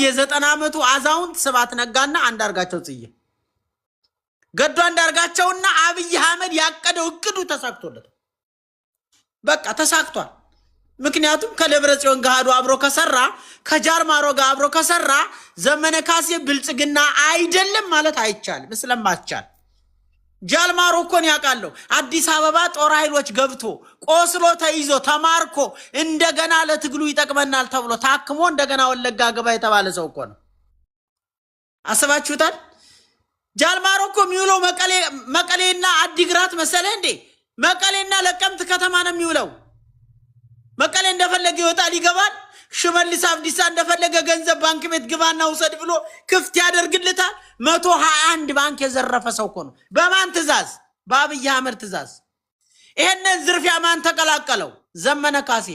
የ90 ዓመቱ አዛውንት ስብሐት ነጋና አንዳርጋቸው ጽጌ ገዱ አንዳርጋቸውና አብይ አህመድ ያቀደው እቅዱ ተሳክቶለት በቃ ተሳክቷል። ምክንያቱም ከደብረጽዮን ጋር አብሮ ከሰራ ከጃልማሮ ጋር አብሮ ከሰራ ዘመነ ካሴ ብልጽግና አይደለም ማለት አይቻልም። ስለማትቻል ጃልማሮ እኮን ያውቃለሁ አዲስ አበባ ጦር ኃይሎች ገብቶ ቆስሎ ተይዞ ተማርኮ እንደገና ለትግሉ ይጠቅመናል ተብሎ ታክሞ እንደገና ወለጋ ገባ የተባለ ሰው እኮ ነው። አሰባችሁታል? ጃልማሮ እኮ የሚውለው መቀሌና አዲግራት መሰለ እንዴ? መቀሌና ለቀምት ከተማ ነው የሚውለው። መቀሌ እንደፈለገ ይወጣል ይገባል። ሽመልስ አብዲሳ እንደፈለገ ገንዘብ ባንክ ቤት ግባና ውሰድ ብሎ ክፍት ያደርግልታል። 121 ባንክ የዘረፈ ሰው እኮ ነው። በማን ትእዛዝ? በአብይ አህመድ ትእዛዝ። ይሄንን ዝርፊያ ማን ተቀላቀለው? ዘመነ ካሴ።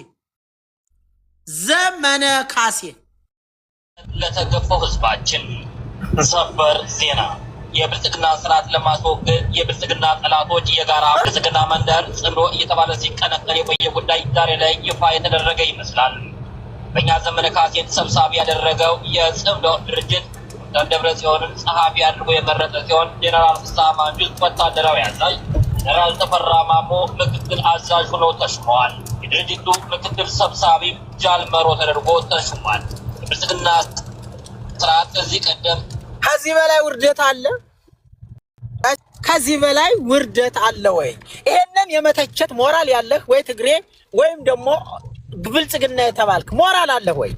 ዘመነ ካሴ ለተገፈው ህዝባችን ሰበር ዜና የብልጽግና ስርዓት ለማስወገድ የብልጽግና ጠላቶች የጋራ ብልጽግና መንደር ጽምዶ እየተባለ ሲቀነቀን የቆየ ጉዳይ ዛሬ ላይ ይፋ የተደረገ ይመስላል። በእኛ ዘመነ ካሴን ሰብሳቢ ያደረገው የጽምዶ ድርጅት ደብረጽዮንን ጸሐፊ አድርጎ የመረጠ ሲሆን ጄኔራል ፍስሐ ማንጁስ ወታደራዊ አዛዥ፣ ጄኔራል ተፈራ ማሞ ምክትል አዛዥ ሆነው ተሹመዋል። የድርጅቱ ምክትል ሰብሳቢ ጃልመሮ ተደርጎ ተሹሟል። የብልጽግና ስርዓት ከዚህ ቀደም ከዚህ በላይ ውርደት አለ? ከዚህ በላይ ውርደት አለ ወይ? ይሄንን የመተቸት ሞራል ያለህ ወይ ትግሬ ወይም ደግሞ ብልጽግና የተባልክ ሞራል አለ ወይ?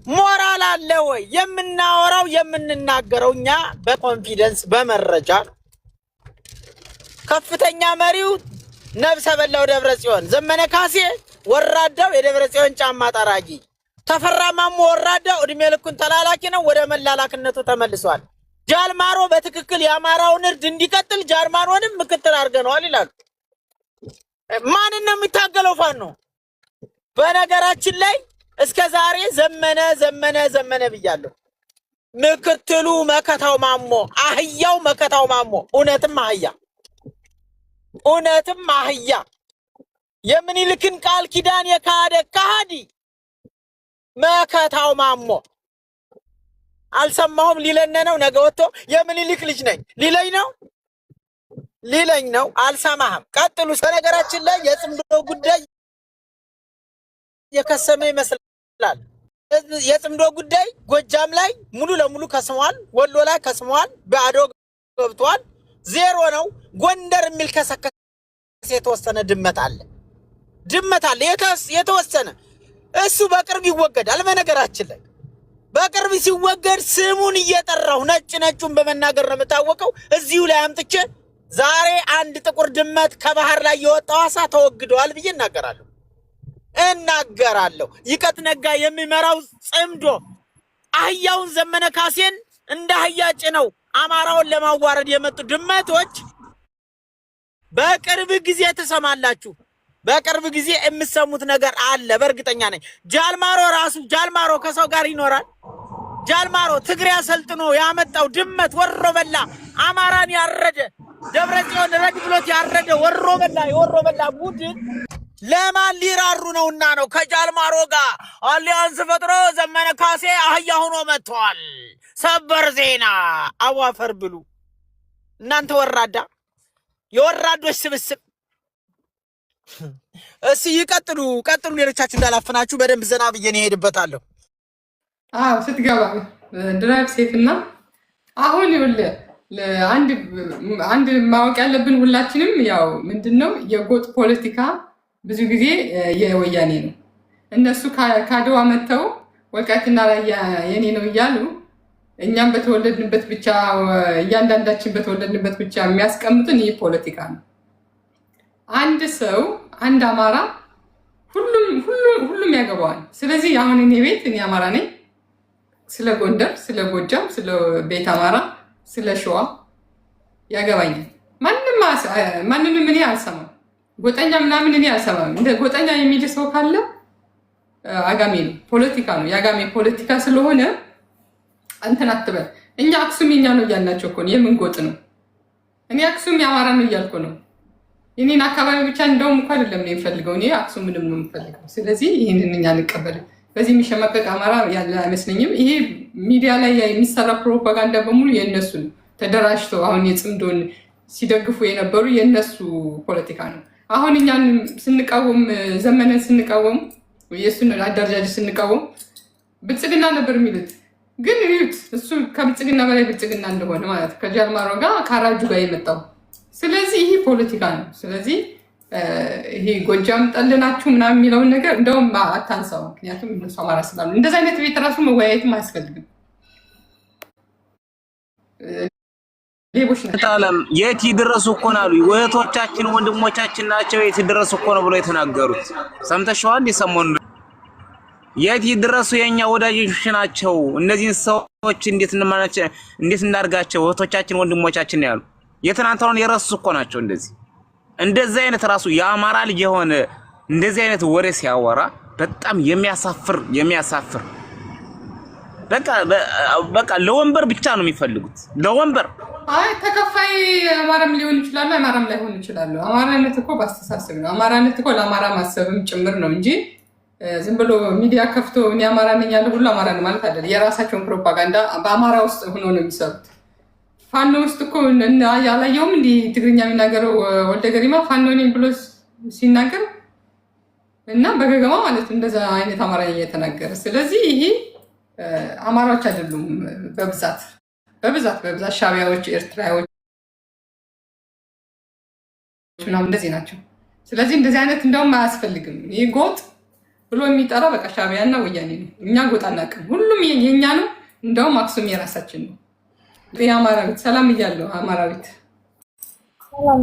ሞራል አለ ወይ? የምናወራው የምንናገረው እኛ በኮንፊደንስ በመረጃ ከፍተኛ መሪው ነብሰ በላው ደብረጽዮን ዘመነ ካሴ ወራዳው የደብረጽዮን ጫማ ጠራጊ ተፈራ ማሞ ወራዳው እድሜ ልኩን ተላላኪ ነው። ወደ መላላክነቱ ተመልሷል። ጃልማሮ በትክክል የአማራውን እርድ እንዲቀጥል ጃልማሮንም ምክትል አድርገነዋል ይላሉ። ማንን ነው የሚታገለው? ፋኖ ነው። በነገራችን ላይ እስከ ዛሬ ዘመነ ብያለሁ። ምክትሉ መከታው ማሞ፣ አህያው መከታው ማሞ፣ እውነትም አህያ የምኒልክን ቃል ኪዳን የካደ ከሃዲ መከታው ማሞ አልሰማሁም ሊለነ ነው። ነገ ወጥቶ የምኒልክ ልጅ ነኝ ሊለኝ ነው። አልሰማህም። ቀጥሉ። በነገራችን ላይ የጽምዶ ጉዳይ የከሰመ ይመስላል። የጽምዶ ጉዳይ ጎጃም ላይ ሙሉ ለሙሉ ከስሟል። ወሎ ላይ ከስሟል። ባዶ ገብቷል። ዜሮ ነው። ጎንደር የሚል ከሰከሰ የተወሰነ ድመት አለ የተወሰነ እሱ በቅርብ ይወገዳል። በነገራችን ላይ በቅርብ ሲወገድ ስሙን እየጠራው ነጩን በመናገር ነው የምታወቀው። እዚሁ ላይ አምጥቼ ዛሬ አንድ ጥቁር ድመት ከባህር ላይ የወጣው አሳ ተወግደዋል ብዬ እናገራለሁ። ይቀት ነጋ የሚመራው ጽምዶ አህያውን ዘመነ ካሴን እንደ አህያ ጭነው አማራውን ለማዋረድ የመጡ ድመቶች በቅርብ ጊዜ ተሰማላችሁ። በቅርብ ጊዜ የምሰሙት ነገር አለ። በእርግጠኛ ነኝ። ጃልማሮ ከሰው ጋር ይኖራል። ጃልማሮ ትግሬ አሰልጥኖ ያመጣው ድመት ወሮ በላ አማራን ያረደ ደብረጽዮን ረድ ብሎት ያረደ ወሮ በላ ቡድን ለማን ሊራሩ ነውና ነው? ከጃልማሮ ጋር አሊያንስ ፈጥሮ ዘመነ ካሴ አህያ ሆኖ መጥቷል። ሰበር ዜና። አዋፈር ብሉ እናንተ ወራዳ፣ የወራዶች ስብስብ። እሺ ይቀጥሉ። ሌሎቻችሁ እንዳላፈናችሁ በደንብ ዘና ብዬ ነው ሄድበታለሁ። ስትገባ ድራይቭ ሴፍና አሁን ይኸውልህ አንድ ማወቅ ያለብን ሁላችንም ያው ምንድነው የጎጥ ፖለቲካ ብዙ ጊዜ የወያኔ ነው። እነሱ ካድዋ መተው ወልቃይትና ራያ የኔ ነው እያሉ እኛም በተወለድንበት ብቻ እያንዳንዳችን በተወለድንበት ብቻ የሚያስቀምጡን ይህ ፖለቲካ ነው። አንድ ሰው አንድ አማራ ሁሉም ያገባዋል። ስለዚህ አሁን እኔ ቤት እኔ አማራ ነኝ። ስለ ጎንደር፣ ስለ ጎጃም፣ ስለ ቤት አማራ፣ ስለ ሸዋ ያገባኛል። ማንንም እኔ አልሰማም። ጎጠኛ ምናምን እኔ አልሰማም። እንደ ጎጠኛ የሚል ሰው ካለ አጋሜ ነው፣ ፖለቲካ ነው። የአጋሜ ፖለቲካ ስለሆነ እንትን አትበል። እኛ አክሱም የኛ ነው እያልናቸው እኮ ነው። የምን ጎጥ ነው? እኔ አክሱም የአማራ ነው እያልኩ ነው። የኔን አካባቢ ብቻ እንደውም እኮ አይደለም ነው የምፈልገው። እኔ አክሱም ምንም ነው የምፈልገው። ስለዚህ ይህንን እኛ አንቀበልም። በዚህ የሚሸማቀቅ አማራ ያለ አይመስለኝም። ይሄ ሚዲያ ላይ የሚሰራ ፕሮፓጋንዳ በሙሉ የነሱ ነው። ተደራጅተው አሁን የጽምዶን ሲደግፉ የነበሩ የነሱ ፖለቲካ ነው። አሁን እኛን ስንቃወም ዘመነን ስንቃወም የእሱን አደረጃጀት ስንቃወም ብልጽግና ነበር የሚሉት። ግን ይሁት እሱ ከብልጽግና በላይ ብልጽግና እንደሆነ ማለት ከጃልማሮ ጋር ከአራጁ ጋር የመጣው። ስለዚህ ይሄ ፖለቲካ ነው። ስለዚህ ይሄ ጎጃም ጠልናችሁ ምናምን የሚለውን ነገር እንደውም አታንሳው። ምክንያቱም እነሱ አማራ ስላሉ እንደዚህ አይነት ቤት ራሱ መወያየትም አያስፈልግም። ሌቦች ናቸው። የት ይድረሱ እኮ ነው አሉ። እህቶቻችን ወንድሞቻችን ናቸው የት ይድረሱ እኮ ነው ብሎ የተናገሩት ሰምተሽዋል? የሰሞኑን የት ይድረሱ የኛ ወዳጆች ናቸው እነዚህን ሰዎች እንዴት እናርጋቸው እህቶቻችን ወንድሞቻችን ያሉ የትናንታውን የረሱ እኮ ናቸው። እንደዚህ አይነት ራሱ የአማራ ልጅ የሆነ እንደዚህ አይነት ወሬ ሲያወራ በጣም የሚያሳፍር በቃ ለወንበር ብቻ ነው የሚፈልጉት ለወንበር። አይ ተከፋይ አማራም ሊሆን ይችላል አማራም ላይሆን ይችላል። አማራነት እኮ ባስተሳሰብ ነው። አማራነት እኮ ለአማራ ማሰብም ጭምር ነው እንጂ ዝም ብሎ ሚዲያ ከፍቶ እኔ አማራ ነኝ ያለ ሁሉ አማራ ነው ማለት አይደለም። የራሳቸውን ፕሮፓጋንዳ በአማራ ውስጥ ሆኖ ነው የሚሰሩት። ፋኖ ውስጥ እኮ ያላየውም እንዲህ ትግርኛ የሚናገረው ወልደ ገሪማ ፋኖ ነኝ ብሎ ሲናገር እና በገገማ ማለት እንደዛ አይነት አማርኛ እየተናገረ። ስለዚህ ይሄ አማራዎች አይደሉም በብዛት ሻቢያዎች፣ ኤርትራዎች ምናምን እንደዚህ ናቸው። ስለዚህ እንደዚህ አይነት እንደውም አያስፈልግም። ይሄ ጎጥ ብሎ የሚጠራ በቃ ሻቢያና ወያኔ ነው። እኛ ጎጥ አናውቅም። ሁሉም የኛ ነው። እንደውም አክሱም የራሳችን ነው። የአማራዊት ሰላም እያለው አማራዊት ሰላም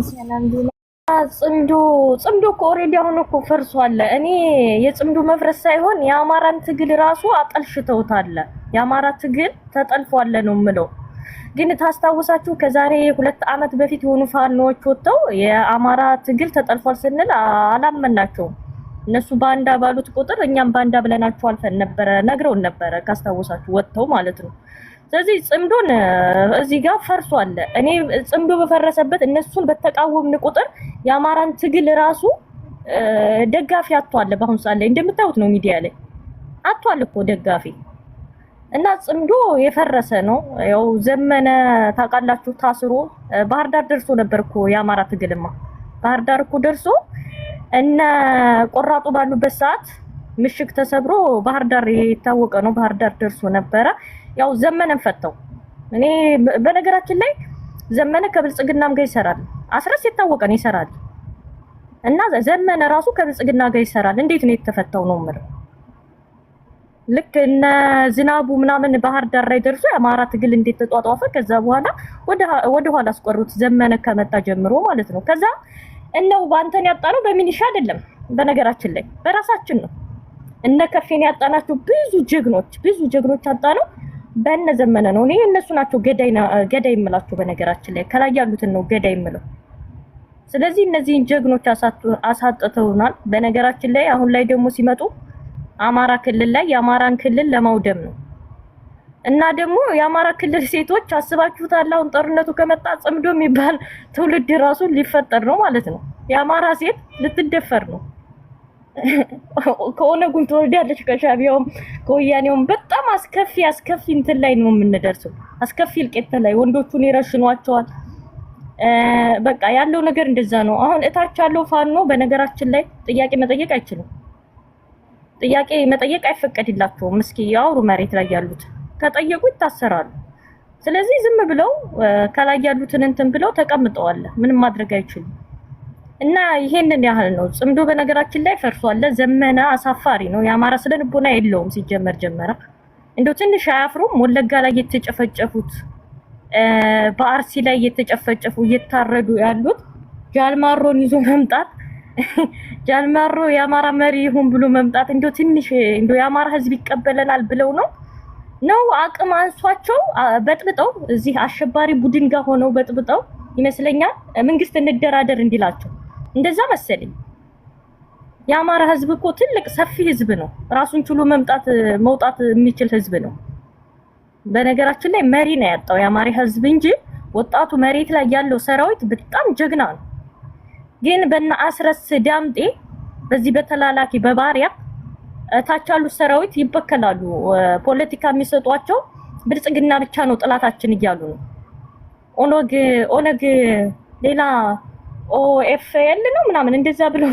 ጽምዶ እኮ ኦልሬዲ አሁን እኮ ፈርሷል። እኔ የጽምዶ መፍረስ ሳይሆን የአማራን ትግል ራሱ አጠልሽተውታል። የአማራ ትግል ተጠልፏል ነው የምለው። ግን ታስታውሳችሁ ከዛሬ 2 ዓመት በፊት የሆኑ ፋኖዎች ወጥተው የአማራ ትግል ተጠልፏል ስንል አላመናቸውም። እነሱ ባንዳ ባሉት ቁጥር እኛም ባንዳ ብለናቸው አልፈን ነበረ፣ ነግረውን ነበረ ካስታውሳችሁ ወጥተው ማለት ነው። ስለዚህ ጽምዶን እዚህ ጋር ፈርሷል። እኔ ጽምዶ በፈረሰበት እነሱን በተቃወምን ቁጥር የአማራን ትግል ራሱ ደጋፊ አጥቷል። በአሁን ሰዓት ላይ እንደምታዩት ነው ሚዲያ ላይ አጥቷል እኮ ደጋፊ እና ጽምዶ የፈረሰ ነው። ያው ዘመነ ታውቃላችሁ ታስሮ ባህር ዳር ደርሶ ነበር እኮ የአማራ ትግልማ ባህር ዳር እኮ ደርሶ እና ቆራጡ ባሉበት ሰዓት ምሽግ ተሰብሮ ባህር ዳር የታወቀ ነው። ባህር ዳር ደርሶ ነበረ። ያው ዘመነን ፈተው። እኔ በነገራችን ላይ ዘመነ ከብልጽግናም ጋር ይሰራል። አስረስ የታወቀ ነው ይሰራል። እና ዘመነ ራሱ ከብልጽግና ጋር ይሰራል። እንዴት ነው የተፈታው ነው ማለት ልክ እነ ዝናቡ ምናምን ባህር ዳር ላይ ደርሶ የአማራ ትግል እንዴት ተጧጧፈ። ከዛ በኋላ ወደ ኋላ አስቆሩት ዘመነ ከመጣ ጀምሮ ማለት ነው። ከዛ እነው ባንተን ያጣነው በሚኒሻ አይደለም በነገራችን ላይ በራሳችን ነው። እነ ከፌን ያጣናቸው ብዙ ጀግኖች አጣነው በእነ ዘመነ ነው። እኔ እነሱ ናቸው ገዳይ የምላቸው በነገራችን ላይ ከላይ ያሉትን ነው ገዳይ የምለው። ስለዚህ እነዚህን ጀግኖች አሳጥተውናል። በነገራችን ላይ አሁን ላይ ደግሞ ሲመጡ አማራ ክልል ላይ የአማራን ክልል ለማውደም ነው። እና ደግሞ የአማራ ክልል ሴቶች አስባችሁታል? አሁን ጦርነቱ ከመጣ ጽምዶ የሚባል ትውልድ ራሱ ሊፈጠር ነው ማለት ነው። የአማራ ሴት ልትደፈር ነው። ከኦነጉም ትወልዳለች ከሻቢያውም ከወያኔውም በጣም አስከፊ እንትን ላይ ነው የምንደርሰው። አስከፊ እልቂት ላይ ወንዶቹን ይረሽኗቸዋል። በቃ ያለው ነገር እንደዛ ነው። አሁን እታች ያለው ፋኖ በነገራችን ላይ ጥያቄ መጠየቅ አይችልም። ጥያቄ መጠየቅ አይፈቀድላቸውም። እስኪ ያውሩ መሬት ላይ ያሉት ከጠየቁ ይታሰራሉ። ስለዚህ ዝም ብለው ከላይ ያሉትን እንትን ብለው ተቀምጠዋል። ምንም ማድረግ አይችሉም። እና ይሄንን ያህል ነው። ጽምዶ በነገራችን ላይ ፈርሷል። ዘመነ አሳፋሪ ነው። የአማራ ስለ ልቦና የለውም ሲጀመር እንደው ትንሽ አያፍሩም? ወለጋ ላይ የተጨፈጨፉት በአርሲ ላይ የተጨፈጨፉ እየታረዱ ያሉት ጃልማሮን ይዞ መምጣት ጃልማሮ የአማራ መሪ ይሁን ብሎ መምጣት እንደው ትንሽ እንደው የአማራ ሕዝብ ይቀበለናል ብለው ነው አቅም አንሷቸው በጥብጠው እዚህ አሸባሪ ቡድን ጋር ሆነው በጥብጠው ይመስለኛል መንግስት እንደራደር እንዲላቸው እንደዛ መሰለኝ። የአማራ ሕዝብ እኮ ትልቅ ሰፊ ሕዝብ ነው። ራሱን ችሎ መውጣት የሚችል ሕዝብ ነው። በነገራችን ላይ መሪ ነው ያጣው የአማራ ሕዝብ እንጂ ወጣቱ መሬት ላይ ያለው ሰራዊት በጣም ጀግና ነው። ግን በእነ አስረስ ዳምጤ በዚህ በተላላኪ በባሪያ ታች ያሉት ሰራዊት ይበከላሉ። ፖለቲካ የሚሰጧቸው ብልጽግና ብቻ ነው ጥላታችን እያሉ ነው። ኦነግ ሌላ ኦኤፍኤል ነው ምናምን እንደዛ ብሎ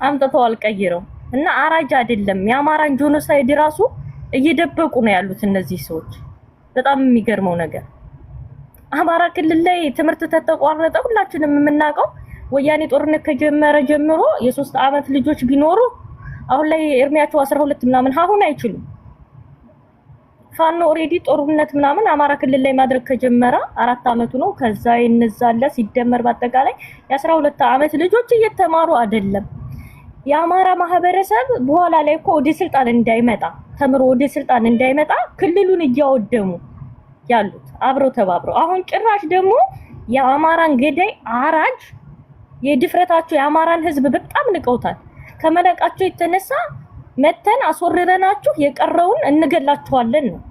አምጥተው አልቀይረው እና አራጅ አይደለም። የአማራን ጆኖሳይድ ራሱ እየደበቁ ነው ያሉት እነዚህ ሰዎች። በጣም የሚገርመው ነገር አማራ ክልል ላይ ትምህርት ተቋረጠ። ሁላችንም የምናውቀው ወያኔ ጦርነት ከጀመረ ጀምሮ የ3 አመት ልጆች ቢኖሩ አሁን ላይ እድሜያቸው 12 ምናምን አሁን አይችሉም። ፋኖ ኦሬዲ ጦርነት ምናምን አማራ ክልል ላይ ማድረግ ከጀመረ 4 አመቱ ነው። ከዛ ይነዛለ ሲደመር በአጠቃላይ የ12 አመት ልጆች እየተማሩ አይደለም። የአማራ ማህበረሰብ በኋላ ላይ እኮ ወደ ስልጣን እንዳይመጣ ተምሮ ወደ ስልጣን እንዳይመጣ ክልሉን እያወደሙ ያሉት አብረው ተባብረው፣ አሁን ጭራሽ ደግሞ የአማራን ገዳይ አራጅ የድፍረታቸው የአማራን ህዝብ በጣም ንቀውታል። ከመለቃቸው የተነሳ መተን አስወርረናችሁ የቀረውን እንገላችኋለን ነው።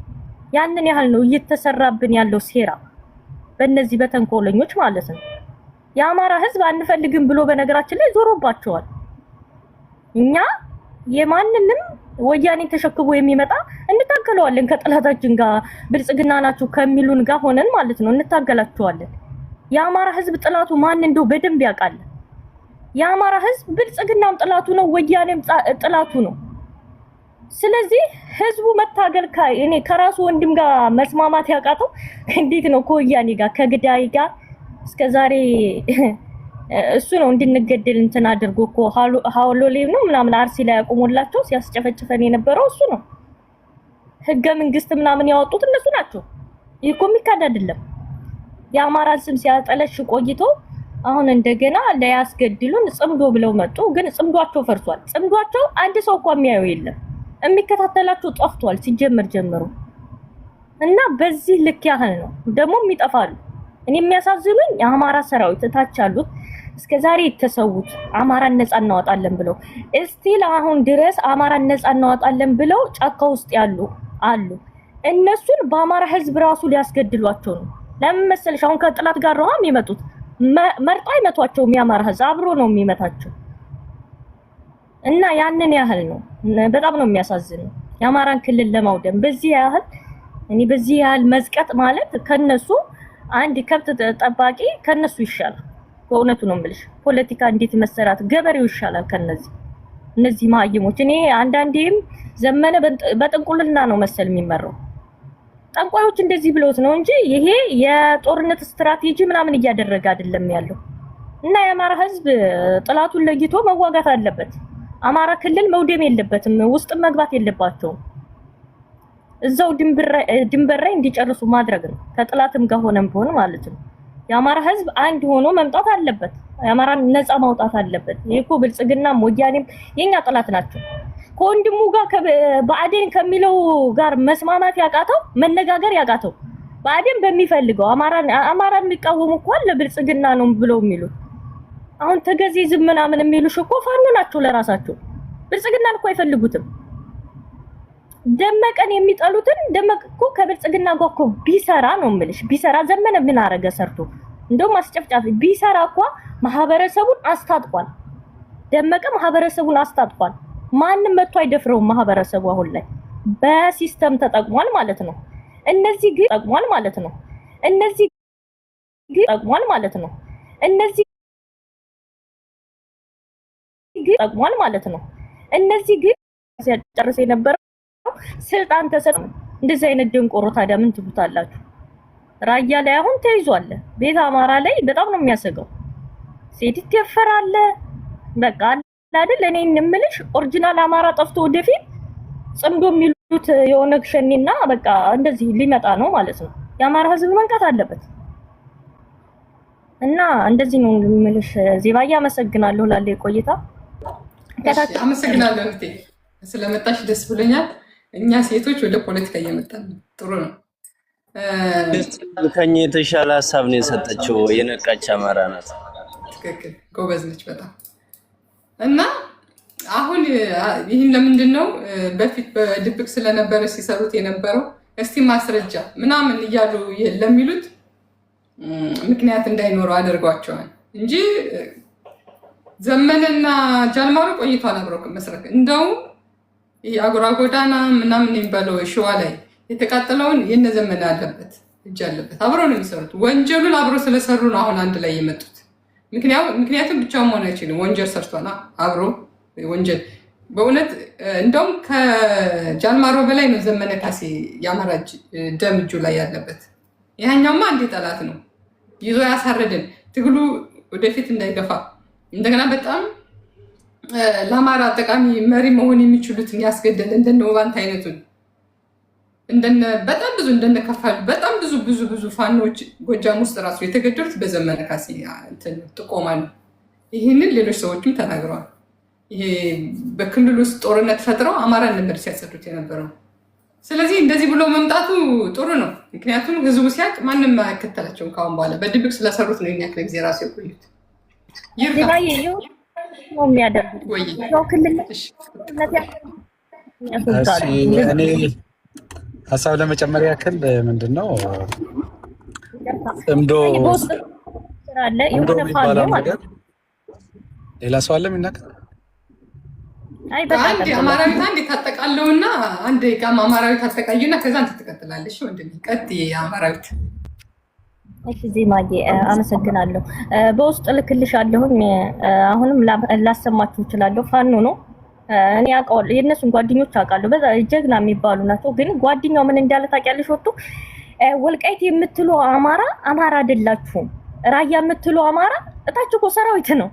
ያንን ያህል ነው እየተሰራብን ያለው ሴራ በእነዚህ በተንኮለኞች ማለት ነው። የአማራ ህዝብ አንፈልግም ብሎ በነገራችን ላይ ዞሮባቸዋል። እኛ የማንንም ወያኔ ተሸክቦ የሚመጣ እንታገለዋለን ከጥላታችን ጋር ብልጽግና ናችሁ ከሚሉን ጋር ሆነን ማለት ነው እንታገላቸዋለን። የአማራ ህዝብ ጥላቱ ማን እንደው በደንብ ያውቃል። የአማራ ህዝብ ብልጽግናም ጥላቱ ነው፣ ወያኔም ጥላቱ ነው። ስለዚህ ህዝቡ መታገል እኔ ከራሱ ወንድም ጋር መስማማት ያቃተው እንዴት ነው ከወያኔ ጋር ከግዳይ ጋር እስከዛሬ እሱ ነው እንድንገደል እንትን አድርጎ እኮ ሀሎሌ ነው ምናምን አርሲ ላይ ያቆሙላቸው ሲያስጨፈጭፈን የነበረው እሱ ነው። ህገ መንግስት ምናምን ያወጡት እነሱ ናቸው። ይሄ እኮ የሚካድ አይደለም። የአማራን ስም ሲያጠለሽ ቆይቶ አሁን እንደገና ሊያስገድሉን ጽምዶ ብለው መጡ። ግን ጽምዷቸው ፈርሷል። ጽምዷቸው አንድ ሰው እንኳን የሚያየው የለም። የሚከታተላቸው ጠፍቷል ሲጀመር ጀምሮ እና በዚህ ልክ ያህል ነው ደግሞ የሚጠፋሉ። እኔ የሚያሳዝኑኝ የአማራ ሰራዊት ታች ያሉት እስከዛሬ የተሰዉት አማራን ነፃ እናወጣለን ብለው እስቲል አሁን ድረስ አማራን ነፃ እናወጣለን ብለው ጫካ ውስጥ ያሉ አሉ። እነሱን በአማራ ህዝብ ራሱ ሊያስገድሏቸው ነው። ለምን መሰለሽ? አሁን ከጥላት ጋር ነው የሚመጡት። መርጦ አይመቷቸውም። የአማራ ህዝብ አብሮ ነው የሚመታቸው እና ያንን ያህል ነው። በጣም ነው የሚያሳዝነው የአማራን ክልል ለማውደም በዚህ ያህል በዚህ ያህል መዝቀጥ ማለት ከነሱ አንድ ከብት ጠባቂ ከነሱ ይሻላል። በእውነቱ ነው የምልሽ። ፖለቲካ እንዴት መሰራት ገበሬው ይሻላል እነዚህ ማይሞች። እኔ አንዳንዴም ዘመነ በጥንቁልና ነው መሰል የሚመራው። ጠንቋዮች እንደዚህ ብለውት ነው እንጂ ይሄ የጦርነት ስትራቴጂ ምናምን እያደረገ አይደለም ያለው። እና የአማራ ህዝብ ጥላቱን ለይቶ መዋጋት አለበት። አማራ ክልል መውደም የለበትም፣ ውስጥ መግባት የለባቸውም። እዛው ድንበር ላይ እንዲጨርሱ ማድረግ ነው። ከጥላትም ጋር ሆነም ቢሆን ማለት ነው። የአማራ ህዝብ አንድ ሆኖ መምጣት አለበት። የአማራን ነፃ ማውጣት አለበት። ይሄኮ ብልጽግናም ወያኔም የኛ ጥላት ናቸው። ከወንድሙ ጋር በአዴን ከሚለው ጋር መስማማት ያቃተው መነጋገር ያቃተው በአዴን በሚፈልገው አማራን የሚቃወሙ እኮ አለ ብልጽግና ነው ብለው የሚሉት። አሁን ተገዚ ዝም ምናምን የሚሉሽ እኮ ፋኖ ናቸው ለራሳቸው። ብልጽግናን እኮ አይፈልጉትም። ደመቀን የሚጠሉትን ደመቀ እኮ ከብልጽግና ጋር እኮ ቢሰራ ነው የምልሽ። ቢሰራ ዘመነ ምን አረገ ሰርቶ? እንደውም አስጨፍጫፊ ቢሰራ እኮ ማህበረሰቡን አስታጥቋል። ደመቀ ማህበረሰቡን አስታጥቋል። ማንም መጥቶ አይደፍረውም። ማህበረሰቡ አሁን ላይ በሲስተም ተጠቅሟል ማለት ነው። እነዚህ ግን ተጠቅሟል ማለት ነው። እነዚህ ግን ተጠቅሟል ማለት ነው። እነዚህ ግን ተጠቅሟል ማለት ነው። እነዚህ ግን ሲያጨርስ የነበረው ስልጣን ተሰጠ። እንደዚህ አይነት ደንቆሮ ታዲያ ምን ትሉታላችሁ? ራያ ላይ አሁን ተይዟል። ቤት አማራ ላይ በጣም ነው የሚያሰጋው። ሴት ይተፈራል። በቃ አይደል እኔ እንምልሽ ኦሪጂናል አማራ ጠፍቶ ወደፊት ጽምዶ የሚሉት የኦነግ ሸኔና በቃ እንደዚህ ሊመጣ ነው ማለት ነው። የአማራ ህዝብ መንቃት አለበት እና እንደዚህ ነው የምልሽ። ዜባዬ አመሰግናለሁ ላለ ቆይታ። አመሰግናለሁ እህቴ ስለመጣሽ ደስ ብሎኛል። እኛ ሴቶች ወደ ፖለቲካ እየመጣን ነው። ጥሩ ነው። ከኛ የተሻለ ሀሳብ ነው የሰጠችው። የነቃች አማራ ናት። ትክክል፣ ጎበዝ ነች በጣም እና አሁን ይህን ለምንድን ነው በፊት በድብቅ ስለነበረ ሲሰሩት የነበረው እስቲ ማስረጃ ምናምን እያሉ ለሚሉት ምክንያት እንዳይኖረው አድርጓቸዋል እንጂ ዘመነና ጃልማሮ ቆይቷል አብረው መስራት። እንደውም የአጉራ ጎዳና ምናምን የሚባለው ሸዋ ላይ የተቃጠለውን የነዘመነ አለበት እጅ አለበት። አብረው ነው የሚሰሩት። ወንጀሉን አብረው ስለሰሩ ነው አሁን አንድ ላይ የመጡት። ምክንያቱም ብቻውን መሆን አይችልም። ወንጀል ሰርቷና አብሮ ወንጀል በእውነት እንደውም ከጃልማሮ በላይ ነው ዘመነ ካሴ የአማራ ደም እጁ ላይ ያለበት። ይሄኛውማ አንዴ ጠላት ነው ይዞ ያሳረደን ትግሉ ወደፊት እንዳይገፋ እንደገና በጣም ለአማራ ጠቃሚ መሪ መሆን የሚችሉትን ያስገደል እንደነ ውባንት አይነቱን በጣም ብዙ እንደነከፋሉ በጣም ብዙ ፋኖች ጎጃም ውስጥ ራሱ የተገደሉት በዘመነ ካሴ ጥቆማ ነው። ይህንን ሌሎች ሰዎችም ተናግረዋል። ይሄ በክልል ውስጥ ጦርነት ፈጥረው አማራን ነበር ሲያጸዱት የነበረው። ስለዚህ እንደዚህ ብሎ መምጣቱ ጥሩ ነው። ምክንያቱም ህዝቡ ሲያቅ ማንም አይከተላቸውም። ካሁን በኋላ በድብቅ ስለሰሩት ነው የሚያክል ጊዜ ራሱ የቆዩት። እኔ ሀሳብ ለመጨመር ያክል ምንድነው ጽምዶ የሚባለው ነገር ሌላ ሰው አለ የሚናገር አንድ አማራዊ አንድ ታጠቃለውና አንድ ጋም አማራዊ ታጠቃዩና ከዛ አንተ ትቀጥላለሽ። ወንድም ቀጥይ አማራዊት። እሺ ዜማዬ አመሰግናለሁ። በውስጥ ልክልሻለሁኝ። አሁንም ላሰማችሁ እችላለሁ። ፋኖ ነው እኔ አውቃለሁ። የእነሱን ጓደኞች አውቃለሁ። በዛ ጀግና የሚባሉ ናቸው። ግን ጓደኛው ምን እንዳለ ታውቂያለሽ? ወጡ ወልቃይት የምትሉ አማራ አይደላችሁም። ራያ የምትሉ አማራ እታች እኮ ሰራዊት ነው።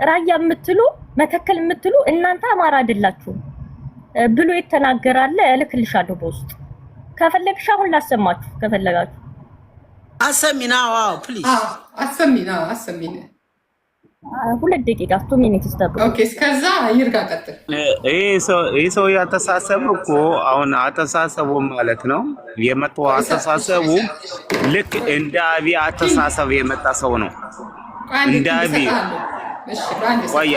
ራያ የምትሉ መተከል የምትሉ እናንተ አማራ አይደላችሁም ብሎ የተናገራለ። እልክልሻለሁ በውስጥ ከፈለግሽ አሁን ላሰማችሁ ከፈለጋችሁ። አሰሚና ዋው ፕሊዝ አሰሚና 2 ደቂቃ 2 ሚኒትስ ተብሎ ኦኬ። እስከዛ ይርጋ ቀጥል። ይሄ ሰው ያተሳሰብ እኮ አሁን አተሳሰቡ ማለት ነው የመጣው አተሳሰቡ ልክ እንደ አቢ አተሳሰብ የመጣ ሰው ነው። እንደ አቢ ቆይ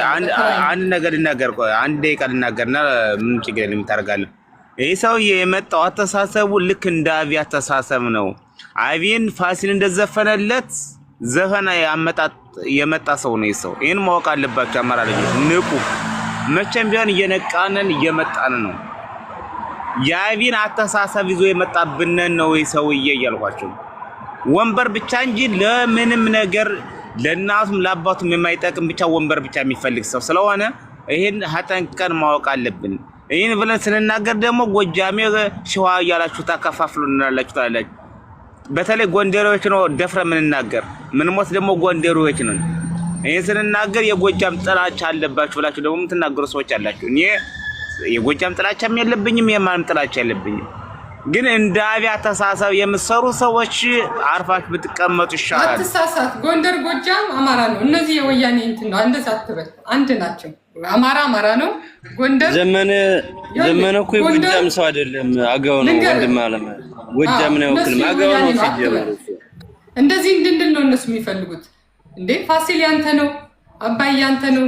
አንድ ነገር ልናገር። ቆይ አንድ ደቂቃ ልናገርና ምን ችግር የለም ታርጋለህ። ይሄ ሰው የመጣው አተሳሰቡ ልክ እንደ አቢ አተሳሰብ ነው። አቢን ፋሲል እንደዘፈነለት ዘፈና የመጣ ሰው ነው። ሰው ይሄን ማወቅ አለባችሁ። አማራ ልጅ ንቁ። መቼም ቢሆን እየነቃነን እየመጣን ነው። የአቢን አተሳሰብ ይዞ የመጣብን ነው ሰውዬ እያልኳችሁ። ወንበር ብቻ እንጂ ለምንም ነገር ለናቱም ለአባቱም የማይጠቅም ብቻ ወንበር ብቻ የሚፈልግ ሰው ስለሆነ ይሄን ሀጠንቀን ማወቅ አለብን። ይሄን ብለን ስንናገር ደግሞ ጎጃሜ ሸዋ እያላችሁ ታከፋፍሉናላችሁ ታላላችሁ። በተለይ ጎንደሮች ነው ደፍረ ምንናገር ምን ሞት ደግሞ ጎንደሮች ነን። ይሄን ስንናገር የጎጃም ጥላቻ አለባችሁ ብላችሁ ደግሞ የምትናገሩ ሰዎች አላችሁ። እኔ የጎጃም ጥላቻም የለብኝም የማንም ጥላቻ የለብኝም። ግን እንደ አቢ አተሳሰብ የምትሰሩ ሰዎች አርፋችሁ ብትቀመጡ ይሻላል። አትሳሳት። ጎንደር ጎጃም አማራ ነው። እነዚህ የወያኔ እንትን ነው። አንደ ሳትበል አንድ ናቸው። አማራ ነው። ጎንደር ዘመነ እኮ የጎጃም ሰው አይደለም፣ አገው ነው። ወንድም አለም ጎጃም ነው ወክል አገው ነው ሲጀምር እንደዚህ እንድንድን ነው እነሱ የሚፈልጉት። እንዴ ፋሲል ያንተ ነው፣ አባይ ያንተ ነው፣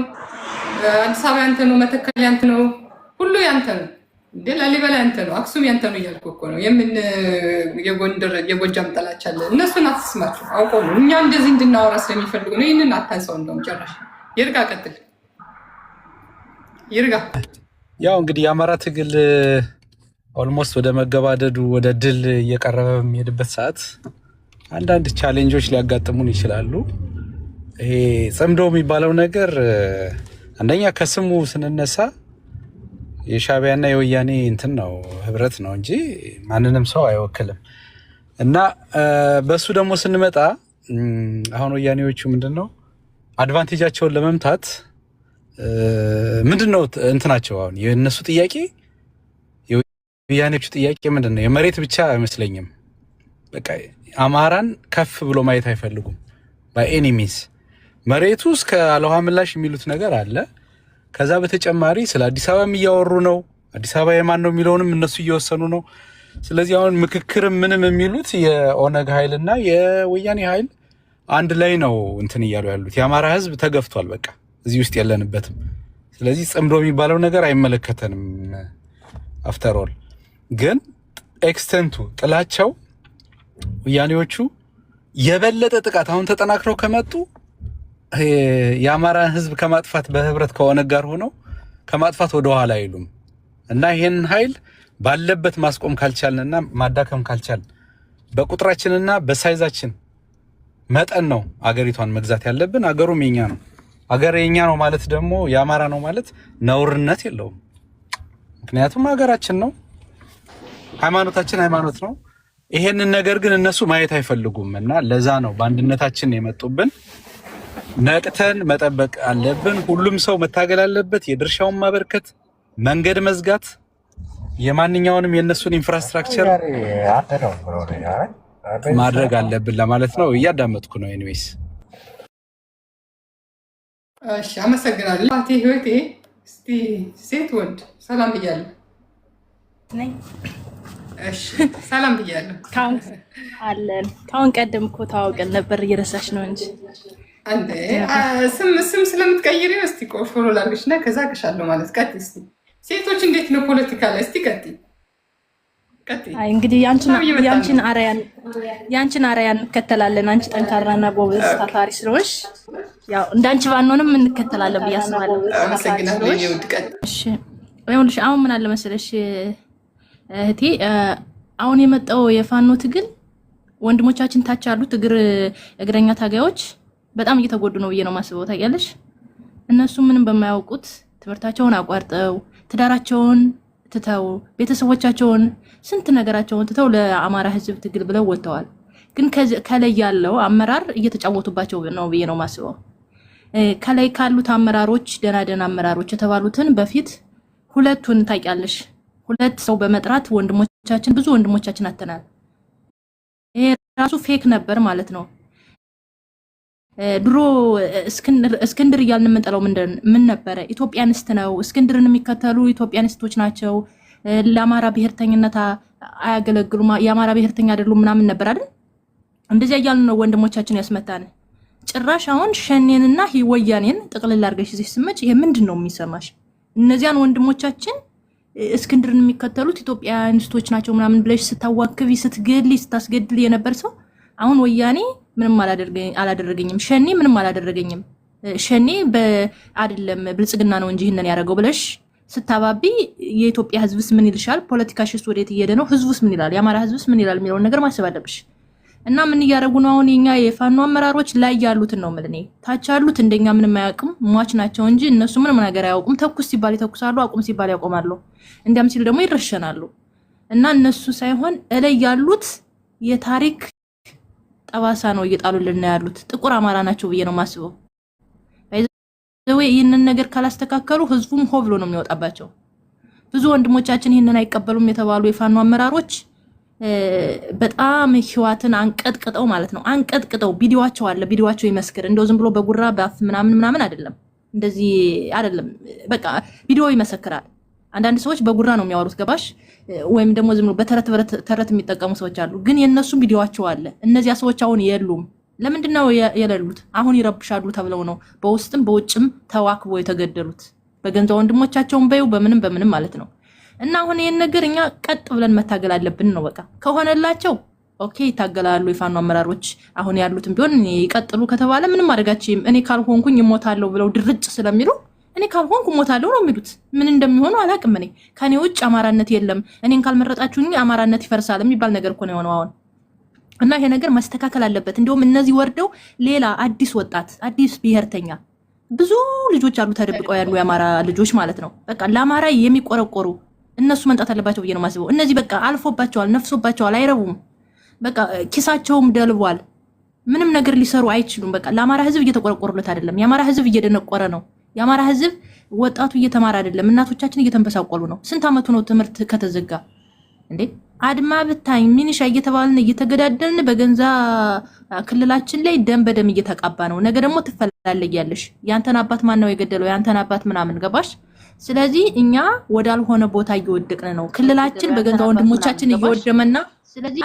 አዲስ አበባ ያንተ ነው፣ መተከል ያንተ ነው፣ ሁሉ ያንተ ነው። እንዴ ላሊበላ ያንተ ነው፣ አክሱም ያንተ ነው እያልኩ እኮ ነው። የጎንደር የጎጃም ጥላቻ አለ። እነሱን አትስማቸው አውቀው ነው። እኛ እንደዚህ እንድናወራ ስለሚፈልጉ ነው። ይህንን አታንሳው። እንደውም ጨራሽ ይርጋ ቀጥል። ይርጋ ያው እንግዲህ የአማራ ትግል ኦልሞስት ወደ መገባደዱ ወደ ድል እየቀረበ በሚሄድበት ሰዓት አንዳንድ ቻሌንጆች ሊያጋጥሙን ይችላሉ። ይሄ ጽምዶ የሚባለው ነገር አንደኛ ከስሙ ስንነሳ የሻዕቢያና የወያኔ እንትን ነው ህብረት ነው እንጂ ማንንም ሰው አይወክልም። እና በሱ ደግሞ ስንመጣ አሁን ወያኔዎቹ ምንድነው አድቫንቴጃቸውን ለመምታት ምንድነው እንትናቸው አሁን የነሱ ጥያቄ የወያኔዎቹ ጥያቄ ምንድነው የመሬት ብቻ አይመስለኝም። በቃ አማራን ከፍ ብሎ ማየት አይፈልጉም። ባይ ኤኒ ሚንስ መሬቱ እስከ አለውሃ ምላሽ የሚሉት ነገር አለ። ከዛ በተጨማሪ ስለ አዲስ አበባ እያወሩ ነው። አዲስ አበባ የማን ነው የሚለውንም እነሱ እየወሰኑ ነው። ስለዚህ አሁን ምክክርም ምንም የሚሉት የኦነግ ኃይልና የወያኔ ኃይል አንድ ላይ ነው እንትን እያሉ ያሉት። የአማራ ህዝብ ተገፍቷል። በቃ እዚህ ውስጥ የለንበትም። ስለዚህ ጽምዶ የሚባለው ነገር አይመለከተንም። አፍተር ኦል ግን ኤክስተንቱ ጥላቸው ወያኔዎቹ የበለጠ ጥቃት አሁን ተጠናክረው ከመጡ የአማራ ህዝብ ከማጥፋት በህብረት ከኦነግ ጋር ሆነው ከማጥፋት ወደ ኋላ አይሉም። እና ይሄን ኃይል ባለበት ማስቆም ካልቻልንና ማዳከም ካልቻልን በቁጥራችንና በሳይዛችን መጠን ነው አገሪቷን መግዛት ያለብን። አገሩም የኛ ነው። አገር የኛ ነው ማለት ደግሞ የአማራ ነው ማለት ነውርነት የለውም። ምክንያቱም አገራችን ነው፣ ሃይማኖታችን ሃይማኖት ነው። ይሄንን ነገር ግን እነሱ ማየት አይፈልጉም እና ለዛ ነው በአንድነታችን የመጡብን። ነቅተን መጠበቅ አለብን። ሁሉም ሰው መታገል አለበት። የድርሻውን ማበርከት፣ መንገድ መዝጋት፣ የማንኛውንም የነሱን ኢንፍራስትራክቸር ማድረግ አለብን ለማለት ነው። እያዳመጥኩ ነው። ኤኒዌይስ እሺ፣ አመሰግናለሁ። አቴ ህይወቴ እስቲ ሴት ወንድ ሰላም ብያለሁ። እሺ፣ ሰላም ብያለሁ። አለን ካሁን ቀደም እኮ ታውቀን ነበር፣ እየረሳሽ ነው እንጂ አንዴ ስም ስለምትቀይሪ እስቲ ፎሎ ላድርግሽ እና ከዛ አቅሻለሁ ማለት ቀጥይ። እስቲ ሴቶች እንዴት ነው ፖለቲካ ላይ? እስቲ ቀጥይ። አይ እንግዲህ ያንቺን አርአያ እንከተላለን። አንቺ ጠንካራና ጎበዝ ታታሪ ስለሆንሽ ያው እንዳንቺ ባንሆንም እንከተላለን ብዬ አስባለሁ። አመሰግናለሁ። እሺ ይኸውልሽ አሁን ምን አለ መሰለሽ እህቴ፣ አሁን የመጣው የፋኖ ትግል ወንድሞቻችን ታች ያሉት እግረኛ ታጋዮች በጣም እየተጎዱ ነው ብዬ ነው ማስበው። ታውቂያለሽ፣ እነሱ ምንም በማያውቁት ትምህርታቸውን አቋርጠው ትዳራቸውን ትተው ቤተሰቦቻቸውን ስንት ነገራቸውን ትተው ለአማራ ሕዝብ ትግል ብለው ወጥተዋል። ግን ከላይ ያለው አመራር እየተጫወቱባቸው ነው ብዬ ነው ማስበው። ከላይ ካሉት አመራሮች ደና አመራሮች የተባሉትን በፊት ሁለቱን ታውቂያለሽ፣ ሁለት ሰው በመጥራት ወንድሞቻችን ብዙ ወንድሞቻችን አተናል። ይሄ ራሱ ፌክ ነበር ማለት ነው። ድሮ እስክንድር እያልን የምንጠላው ምን ነበረ? ኢትዮጵያንስት ነው፣ እስክንድርን የሚከተሉ ኢትዮጵያንስቶች ናቸው፣ ለአማራ ብሔርተኝነት አያገለግሉም፣ የአማራ ብሔርተኛ አይደሉም ምናምን ነበር አይደል? እንደዚያ እያልን ነው ወንድሞቻችን ያስመታን። ጭራሽ አሁን ሸኔንና ወያኔን ጥቅልል አድርገሽ እዚህ ስመጭ ይሄ ምንድን ነው የሚሰማሽ? እነዚያን ወንድሞቻችን እስክንድርን የሚከተሉት ኢትዮጵያንስቶች ናቸው ምናምን ብለሽ ስታዋክቢ ስትገድሊ ስታስገድል የነበር ሰው አሁን ወያኔ ምንም አላደረገኝም፣ ሸኔ ምንም አላደረገኝም፣ ሸኔ አይደለም ብልጽግና ነው እንጂ ይሄንን ያደረገው ብለሽ ስታባቢ የኢትዮጵያ ሕዝብስ ምን ይልሻል? ፖለቲካሽስ ወዴት እየሄደ ነው? ሕዝቡስ ምን ይላል? የአማራ ሕዝብስ ምን ይላል የሚለውን ነገር ማሰብ አለብሽ። እና ምን እያደረጉ ነው አሁን የኛ የፋኖ አመራሮች ላይ ያሉትን ነው ማለት ነው። ታች ያሉት እንደኛ ምንም አያውቁም፣ ሟች ናቸው እንጂ እነሱ ምንም ነገር አያውቁም። ተኩስ ሲባል ይተኩሳሉ፣ አቁም ሲባል ያቆማሉ፣ እንዲያም ሲል ደግሞ ይረሸናሉ። እና እነሱ ሳይሆን እላይ ያሉት የታሪክ ጠባሳ ነው እየጣሉልን ያሉት። ጥቁር አማራ ናቸው ብዬ ነው ማስበው። ይህንን ነገር ካላስተካከሉ ህዝቡም ሆ ብሎ ነው የሚወጣባቸው። ብዙ ወንድሞቻችን ይህንን አይቀበሉም የተባሉ የፋኖ አመራሮች በጣም ህይወትን አንቀጥቅጠው ማለት ነው አንቀጥቅጠው ቪዲዮአቸው አለ፣ ቪዲዮአቸው ይመስክር። እንደው ዝም ብሎ በጉራ በአፍ ምናምን አይደለም፣ እንደዚህ አይደለም። በቃ ቪዲዮ ይመሰክራል። አንዳንድ ሰዎች በጉራ ነው የሚያወሩት ገባሽ? ወይም ደግሞ ዝም ብሎ በተረት የሚጠቀሙ ሰዎች አሉ። ግን የነሱም ቪዲዮአቸው አለ። እነዚያ ሰዎች አሁን የሉም። ለምንድነው የሌሉት? አሁን ይረብሻሉ ተብለው ነው በውስጥም በውጭም ተዋክቦ የተገደሉት። በገንዘብ ወንድሞቻቸውን በዩ በምንም ማለት ነው። እና አሁን ይሄን ነገር እኛ ቀጥ ብለን መታገል አለብን ነው በቃ። ከሆነላቸው ኦኬ ይታገላሉ የፋኖ አመራሮች አሁን ያሉትም ቢሆን ይቀጥሉ ከተባለ ምንም አደጋችም። እኔ ካልሆንኩኝ እሞታለሁ ብለው ድርጭ ስለሚሉ እኔ ካልሆንኩ እሞታለሁ ነው የሚሉት። ምን እንደሚሆኑ አላቅም። እኔ ከኔ ውጭ አማራነት የለም፣ እኔን ካልመረጣችሁኝ አማራነት ይፈርሳል የሚባል ነገር እኮ ነው የሆነው አሁን። እና ይሄ ነገር መስተካከል አለበት። እንደውም እነዚህ ወርደው ሌላ አዲስ ወጣት አዲስ ብሔርተኛ ብዙ ልጆች አሉ ተደብቀው ያሉ የአማራ ልጆች ማለት ነው። በቃ ለአማራ የሚቆረቆሩ እነሱ መምጣት አለባቸው ብዬ ነው ማስበው። እነዚህ በቃ አልፎባቸዋል፣ ነፍሶባቸዋል፣ አይረቡም። በቃ ኪሳቸውም ደልቧል። ምንም ነገር ሊሰሩ አይችሉም። በቃ ለአማራ ሕዝብ እየተቆረቆሩለት አይደለም። የአማራ ሕዝብ እየደነቆረ ነው። የአማራ ሕዝብ ወጣቱ እየተማረ አይደለም። እናቶቻችን እየተንበሳቆሉ ነው። ስንት አመቱ ነው ትምህርት ከተዘጋ እንዴ? አድማ ብታኝ ሚኒሻ እየተባልን እየተገዳደልን በገንዛ ክልላችን ላይ ደም በደም እየተቃባ ነው። ነገ ደግሞ ትፈላለጊያለሽ። ያንተን አባት ማን ነው የገደለው? ያንተን አባት ምናምን ገባሽ? ስለዚህ እኛ ወዳልሆነ ቦታ እየወደቅን ነው። ክልላችን በገንዛ ወንድሞቻችን እየወደመና ስለዚህ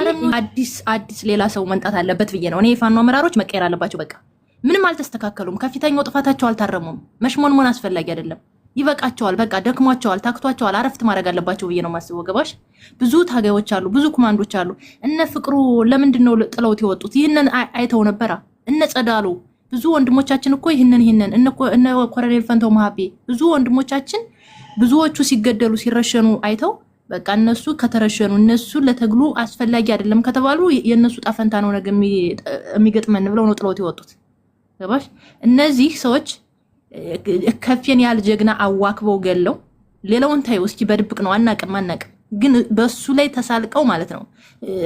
አዲስ ሌላ ሰው መምጣት አለበት ብዬ ነው እኔ። የፋኖ አመራሮች መቀየር አለባቸው። በቃ ምንም አልተስተካከሉም። ከፊተኛው ጥፋታቸው አልታረሙም። መሽሞንሞን አስፈላጊ አይደለም። ይበቃቸዋል። በቃ ደክሟቸዋል፣ ታክቷቸዋል። አረፍት ማድረግ አለባቸው ብዬ ነው ማስበው። ገባሽ? ብዙ ታጋዮች አሉ፣ ብዙ ኮማንዶች አሉ። እነ ፍቅሩ ለምንድን ነው ጥለውት የወጡት? ይህንን አይተው ነበራ። እነ ጸዳሉ ብዙ ወንድሞቻችን እኮ ይህንን እነ ኮሎኔል ፈንታው ማሀቤ ብዙ ወንድሞቻችን ብዙዎቹ ሲገደሉ ሲረሸኑ አይተው በቃ እነሱ ከተረሸኑ እነሱ ለተግሉ አስፈላጊ አይደለም ከተባሉ የነሱ ጣፈንታ ነው ነገ የሚገጥመን ብለው ነው ጥሎት ይወጡት። ገባሽ? እነዚህ ሰዎች ከፍየን ያህል ጀግና አዋክበው ገለው ሌላውን ታዩ እስኪ በድብቅ ነው አናቅም ግን በሱ ላይ ተሳልቀው ማለት ነው።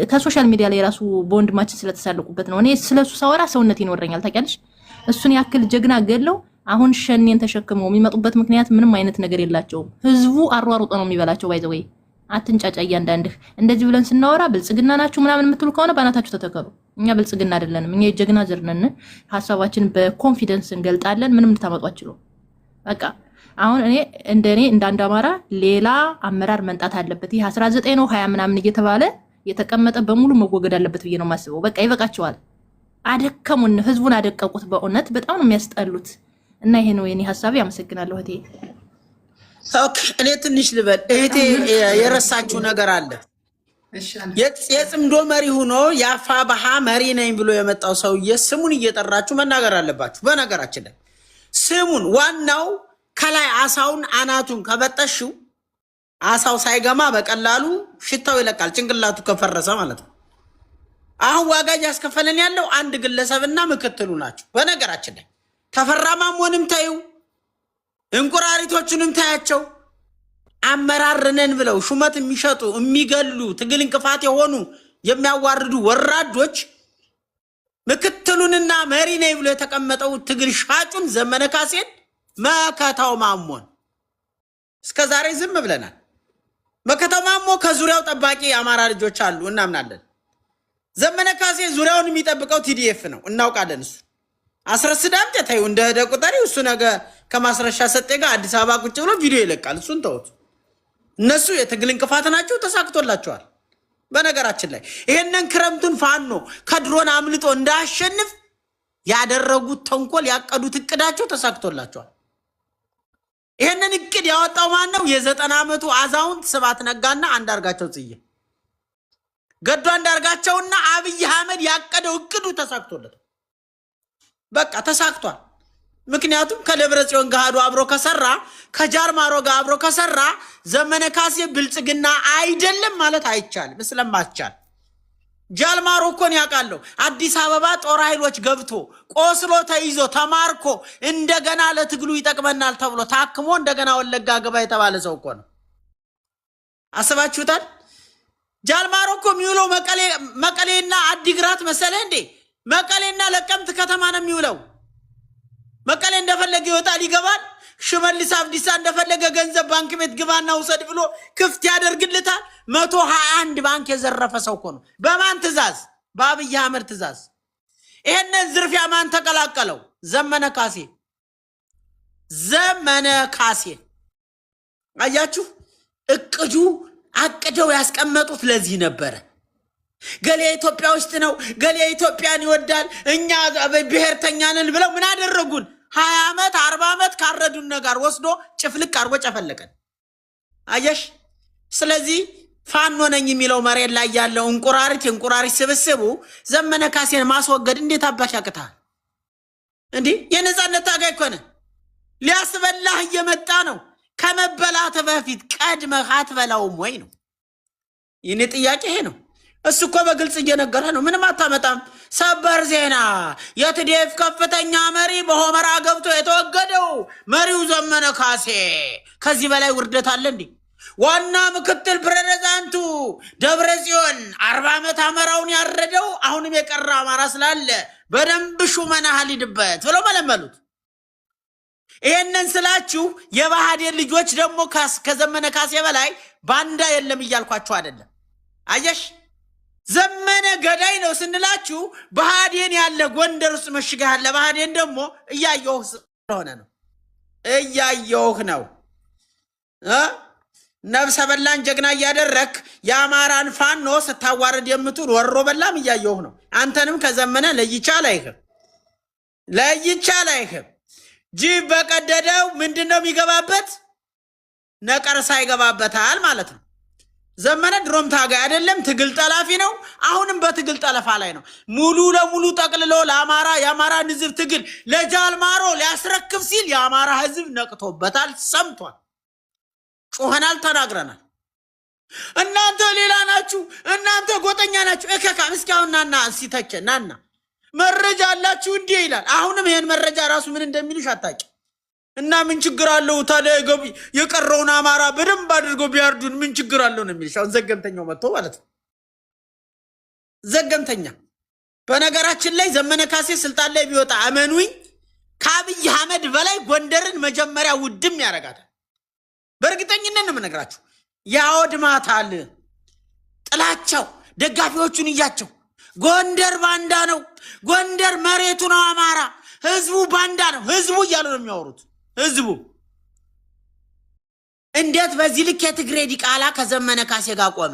ከሶሻል ሚዲያ ላይ ራሱ በወንድማችን ስለተሳልቁበት ነው። እኔ ስለሱ ሳወራ ሰውነት ይኖረኛል ታውቂያለሽ። እሱን ያክል ጀግና ገለው አሁን ሸኔን ተሸክመው የሚመጡበት ምክንያት ምንም አይነት ነገር የላቸውም። ህዝቡ አሯሩጦ ነው የሚበላቸው። ባይዘወይ አትንጫጫ። እያንዳንድህ እንደዚህ ብለን ስናወራ ብልጽግና ናችሁ ምናምን የምትሉ ከሆነ ባናታችሁ ተተከሉ። እኛ ብልጽግና አይደለንም። እኛ የጀግና ዘር ነን። ሀሳባችን በኮንፊደንስ እንገልጣለን። ምንም ልታመጡ አትችሉም። በቃ አሁን እኔ እንደ አንድ አማራ ሌላ አመራር መንጣት አለበት። ይሄ 19 ነው 20 ምናምን እየተባለ የተቀመጠ በሙሉ መወገድ አለበት ብዬ ነው የማስበው። በቃ ይበቃቸዋል። አደከሙን፣ ህዝቡን አደቀቁት። በእውነት በጣም ነው የሚያስጠሉት። እና ይሄ ነው የኔ ሐሳብ። ያመሰግናለሁ እህቴ። ኦኬ እኔ ትንሽ ልበል። እህቴ የረሳችሁ ነገር አለ። የጽምዶ መሪ ሆኖ የአፋብኃ መሪ ነኝ ብሎ የመጣው ሰውዬ ስሙን እየጠራችሁ መናገር አለባችሁ። በነገራችን ላይ ስሙን ዋናው ከላይ አሳውን አናቱን ከበጠሽው አሳው ሳይገማ በቀላሉ ሽታው ይለቃል፣ ጭንቅላቱ ከፈረሰ ማለት ነው። አሁን ዋጋ እያስከፈለን ያለው አንድ ግለሰብና ምክትሉ ናቸው። በነገራችን ላይ ተፈራ ማሞንም ታዩ፣ እንቁራሪቶቹንም ታያቸው። አመራር ነን ብለው ሹመት የሚሸጡ የሚገሉ፣ ትግል እንቅፋት የሆኑ የሚያዋርዱ ወራዶች ምክትሉንና መሪ ነኝ ብሎ የተቀመጠው ትግል ሻጩን ዘመነ ካሴን መከታው ማሞን እስከዛሬ ዝም ብለናል። መከታው ማሞ ከዙሪያው ጠባቂ የአማራ ልጆች አሉ እናምናለን። ዘመነ ካሴ ዙሪያውን የሚጠብቀው ቲዲኤፍ ነው እናውቃለን። እሱ አስረስ ዳምጤ ታዩ እንደ ቁጠሪ እሱ ነገ ከማስረሻ ሰጤ ጋር አዲስ አበባ ቁጭ ብሎ ቪዲዮ ይለቃል። እሱን ተውት። እነሱ የትግል እንቅፋት ናቸው፣ ተሳክቶላቸዋል። በነገራችን ላይ ይሄንን ክረምቱን ፋኖ ከድሮን አምልጦ እንዳያሸንፍ ያደረጉት ተንኮል ያቀዱት እቅዳቸው ተሳክቶላቸዋል። ይሄንን እቅድ ያወጣው ማን ነው? የ90 ዓመቱ አዛውንት ስብሐት ነጋና አንዳርጋቸው ጽጌ። ገዱ አንዳርጋቸውና አብይ አህመድ ያቀደው እቅዱ ተሳክቶለት በቃ ተሳክቷል። ምክንያቱም ከደብረ ጽዮን ጋር አብሮ ከሰራ ከጃልማሮ ጋር አብሮ ከሰራ ዘመነ ካሴ ብልጽግና አይደለም ማለት አይቻልም። ስለማትቻል ጃልማሮ እኮ ነው ያውቃለሁ። አዲስ አበባ ጦር ኃይሎች ገብቶ ቆስሎ ተይዞ ተማርኮ እንደገና ለትግሉ ይጠቅመናል ተብሎ ታክሞ እንደገና ወለጋ ገባ የተባለ ሰው እኮ ነው። አስባችሁታል? ጃልማሮ እኮ የሚውለው መቀሌና አዲግራት መሰለ እንዴ? መቀሌና ለቀምት ከተማ ነው የሚውለው። መቀሌ እንደፈለገ ይወጣል ይገባል። ሽመልስ አብዲሳ እንደፈለገ ገንዘብ ባንክ ቤት ግባና ውሰድ ብሎ ክፍት ያደርግልታል። 121 ባንክ የዘረፈ ሰው እኮ ነው። በማን ትእዛዝ? በአብይ አህመድ ትእዛዝ። ይሄንን ዝርፊያ ማን ተቀላቀለው? ዘመነ ካሴ። ዘመነ ካሴ አያችሁ፣ እቅዱ አቅደው ያስቀመጡት ለዚህ ነበረ። ገሌ ኢትዮጵያ ውስጥ ነው፣ ገሌ ኢትዮጵያን ይወዳል፣ እኛ ብሔርተኛ ነን ብለው ምን አደረጉን? 20 ዓመት 40 ዓመት ካረዱን ነገር ወስዶ ጭፍልቅ አርጎ ጨፈለቀን። አየሽ። ስለዚህ ፋኖ ነኝ የሚለው መሬት ላይ ያለው እንቁራሪት ስብስቡ ዘመነ ካሴን ማስወገድ እንዴት አባሽ ያቅታል እንዴ? የነጻነት ታጋይ እኮ ነህ። ሊያስበላህ እየመጣ ነው። ከመበላት በፊት ቀድመህ አትበላውም ወይ ነው የኔ ጥያቄ። ይሄ ነው። እሱ እኮ በግልጽ እየነገረ ነው። ምንም አታመጣም። ሰበር ዜና፣ የቲዲኤፍ ከፍተኛ መሪ በሆመራ ገብቶ የተወገደው መሪው ዘመነ ካሴ። ከዚህ በላይ ውርደት አለ እንዴ? ዋና ምክትል ፕሬዝዳንቱ ደብረ ጽዮን 40 ዓመት አማራውን ያረደው አሁንም የቀረ አማራ ስላለ በደንብ ሹመናህ ሊድበት ብለው መለመሉት። ይሄንን ስላችሁ የባህዴን ልጆች ደግሞ ከዘመነ ካሴ በላይ ባንዳ የለም እያልኳችሁ አይደለም። አየሽ፣ ዘመነ ገዳይ ነው ስንላችሁ ባህዴን ያለ ጎንደር ውስጥ መሽጋ ያለ ባህዴን ደግሞ እያየሁህ ስለሆነ ነው። እያየሁህ ነው። ነብሰ በላን ጀግና እያደረክ የአማራን ፋኖ ስታዋርድ የምትውል ወሮ በላም እያየሁህ ነው። አንተንም ከዘመነ ለይቻ ላይህም ጅብ በቀደደው ምንድነው የሚገባበት? ነቀርሳ ይገባበታል ማለት ነው። ዘመነ ድሮም ታጋይ አይደለም፣ ትግል ጠላፊ ነው። አሁንም በትግል ጠለፋ ላይ ነው። ሙሉ ለሙሉ ጠቅልሎ የአማራን ህዝብ ትግል ለጃልማሮ ሊያስረክብ ሲል የአማራ ህዝብ ነቅቶበታል፣ ሰምቷል። ጮኸናል፣ ተናግረናል። እናንተ ሌላ ናችሁ፣ እናንተ ጎጠኛ ናችሁ። እከካም እስካሁን ናና ሲተቸ ናና መረጃ አላችሁ እንዲህ ይላል። አሁንም ይሄን መረጃ ራሱ ምን እንደሚልሽ አታውቂ እና ምን ችግር አለው ታዲያ የቀረውን አማራ በደንብ አድርጎ ቢያርዱን ምን ችግር አለው ነው የሚልሽ። አሁን ዘገምተኛው መጥቶ ማለት ነው። ዘገምተኛ በነገራችን ላይ ዘመነ ካሴ ስልጣን ላይ ቢወጣ አመኑኝ ከአብይ አህመድ በላይ ጎንደርን መጀመሪያ ውድም ያደርጋታል። በእርግጠኝነት ነው የምነግራችሁ። ያወድማታል። ጥላቸው ደጋፊዎቹን እያቸው ጎንደር ባንዳ ነው፣ ጎንደር መሬቱ ነው አማራ፣ ህዝቡ ባንዳ ነው፣ ህዝቡ እያሉ ነው የሚያወሩት። ህዝቡ እንዴት በዚህ ልክ የትግሬ ዲቃላ ከዘመነ ካሴ ጋር ቆመ?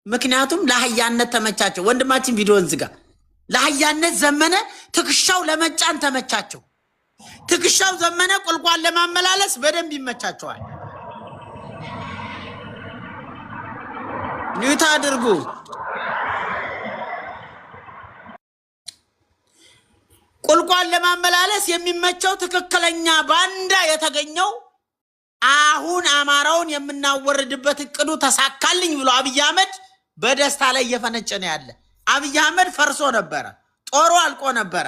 ምክንያቱም ለአህያነት ተመቻቸው። ወንድማችን ቪዲዮን ዝጋ። ለአህያነት ዘመነ ትከሻው ለመጫን ተመቻቸው። ትከሻው ዘመነ ቁልቋል ለማመላለስ በደንብ ይመቻቸዋል። ኒውታ አድርጉ። ቁልቋል ለማመላለስ የሚመቸው ትክክለኛ ባንዳ የተገኘው አሁን አማራውን የምናወርድበት እቅዱ ተሳካልኝ ብሎ አብይ አህመድ በደስታ ላይ እየፈነጨ ነው ያለ። አብይ አህመድ ፈርሶ ነበረ፣ ጦሩ አልቆ ነበረ።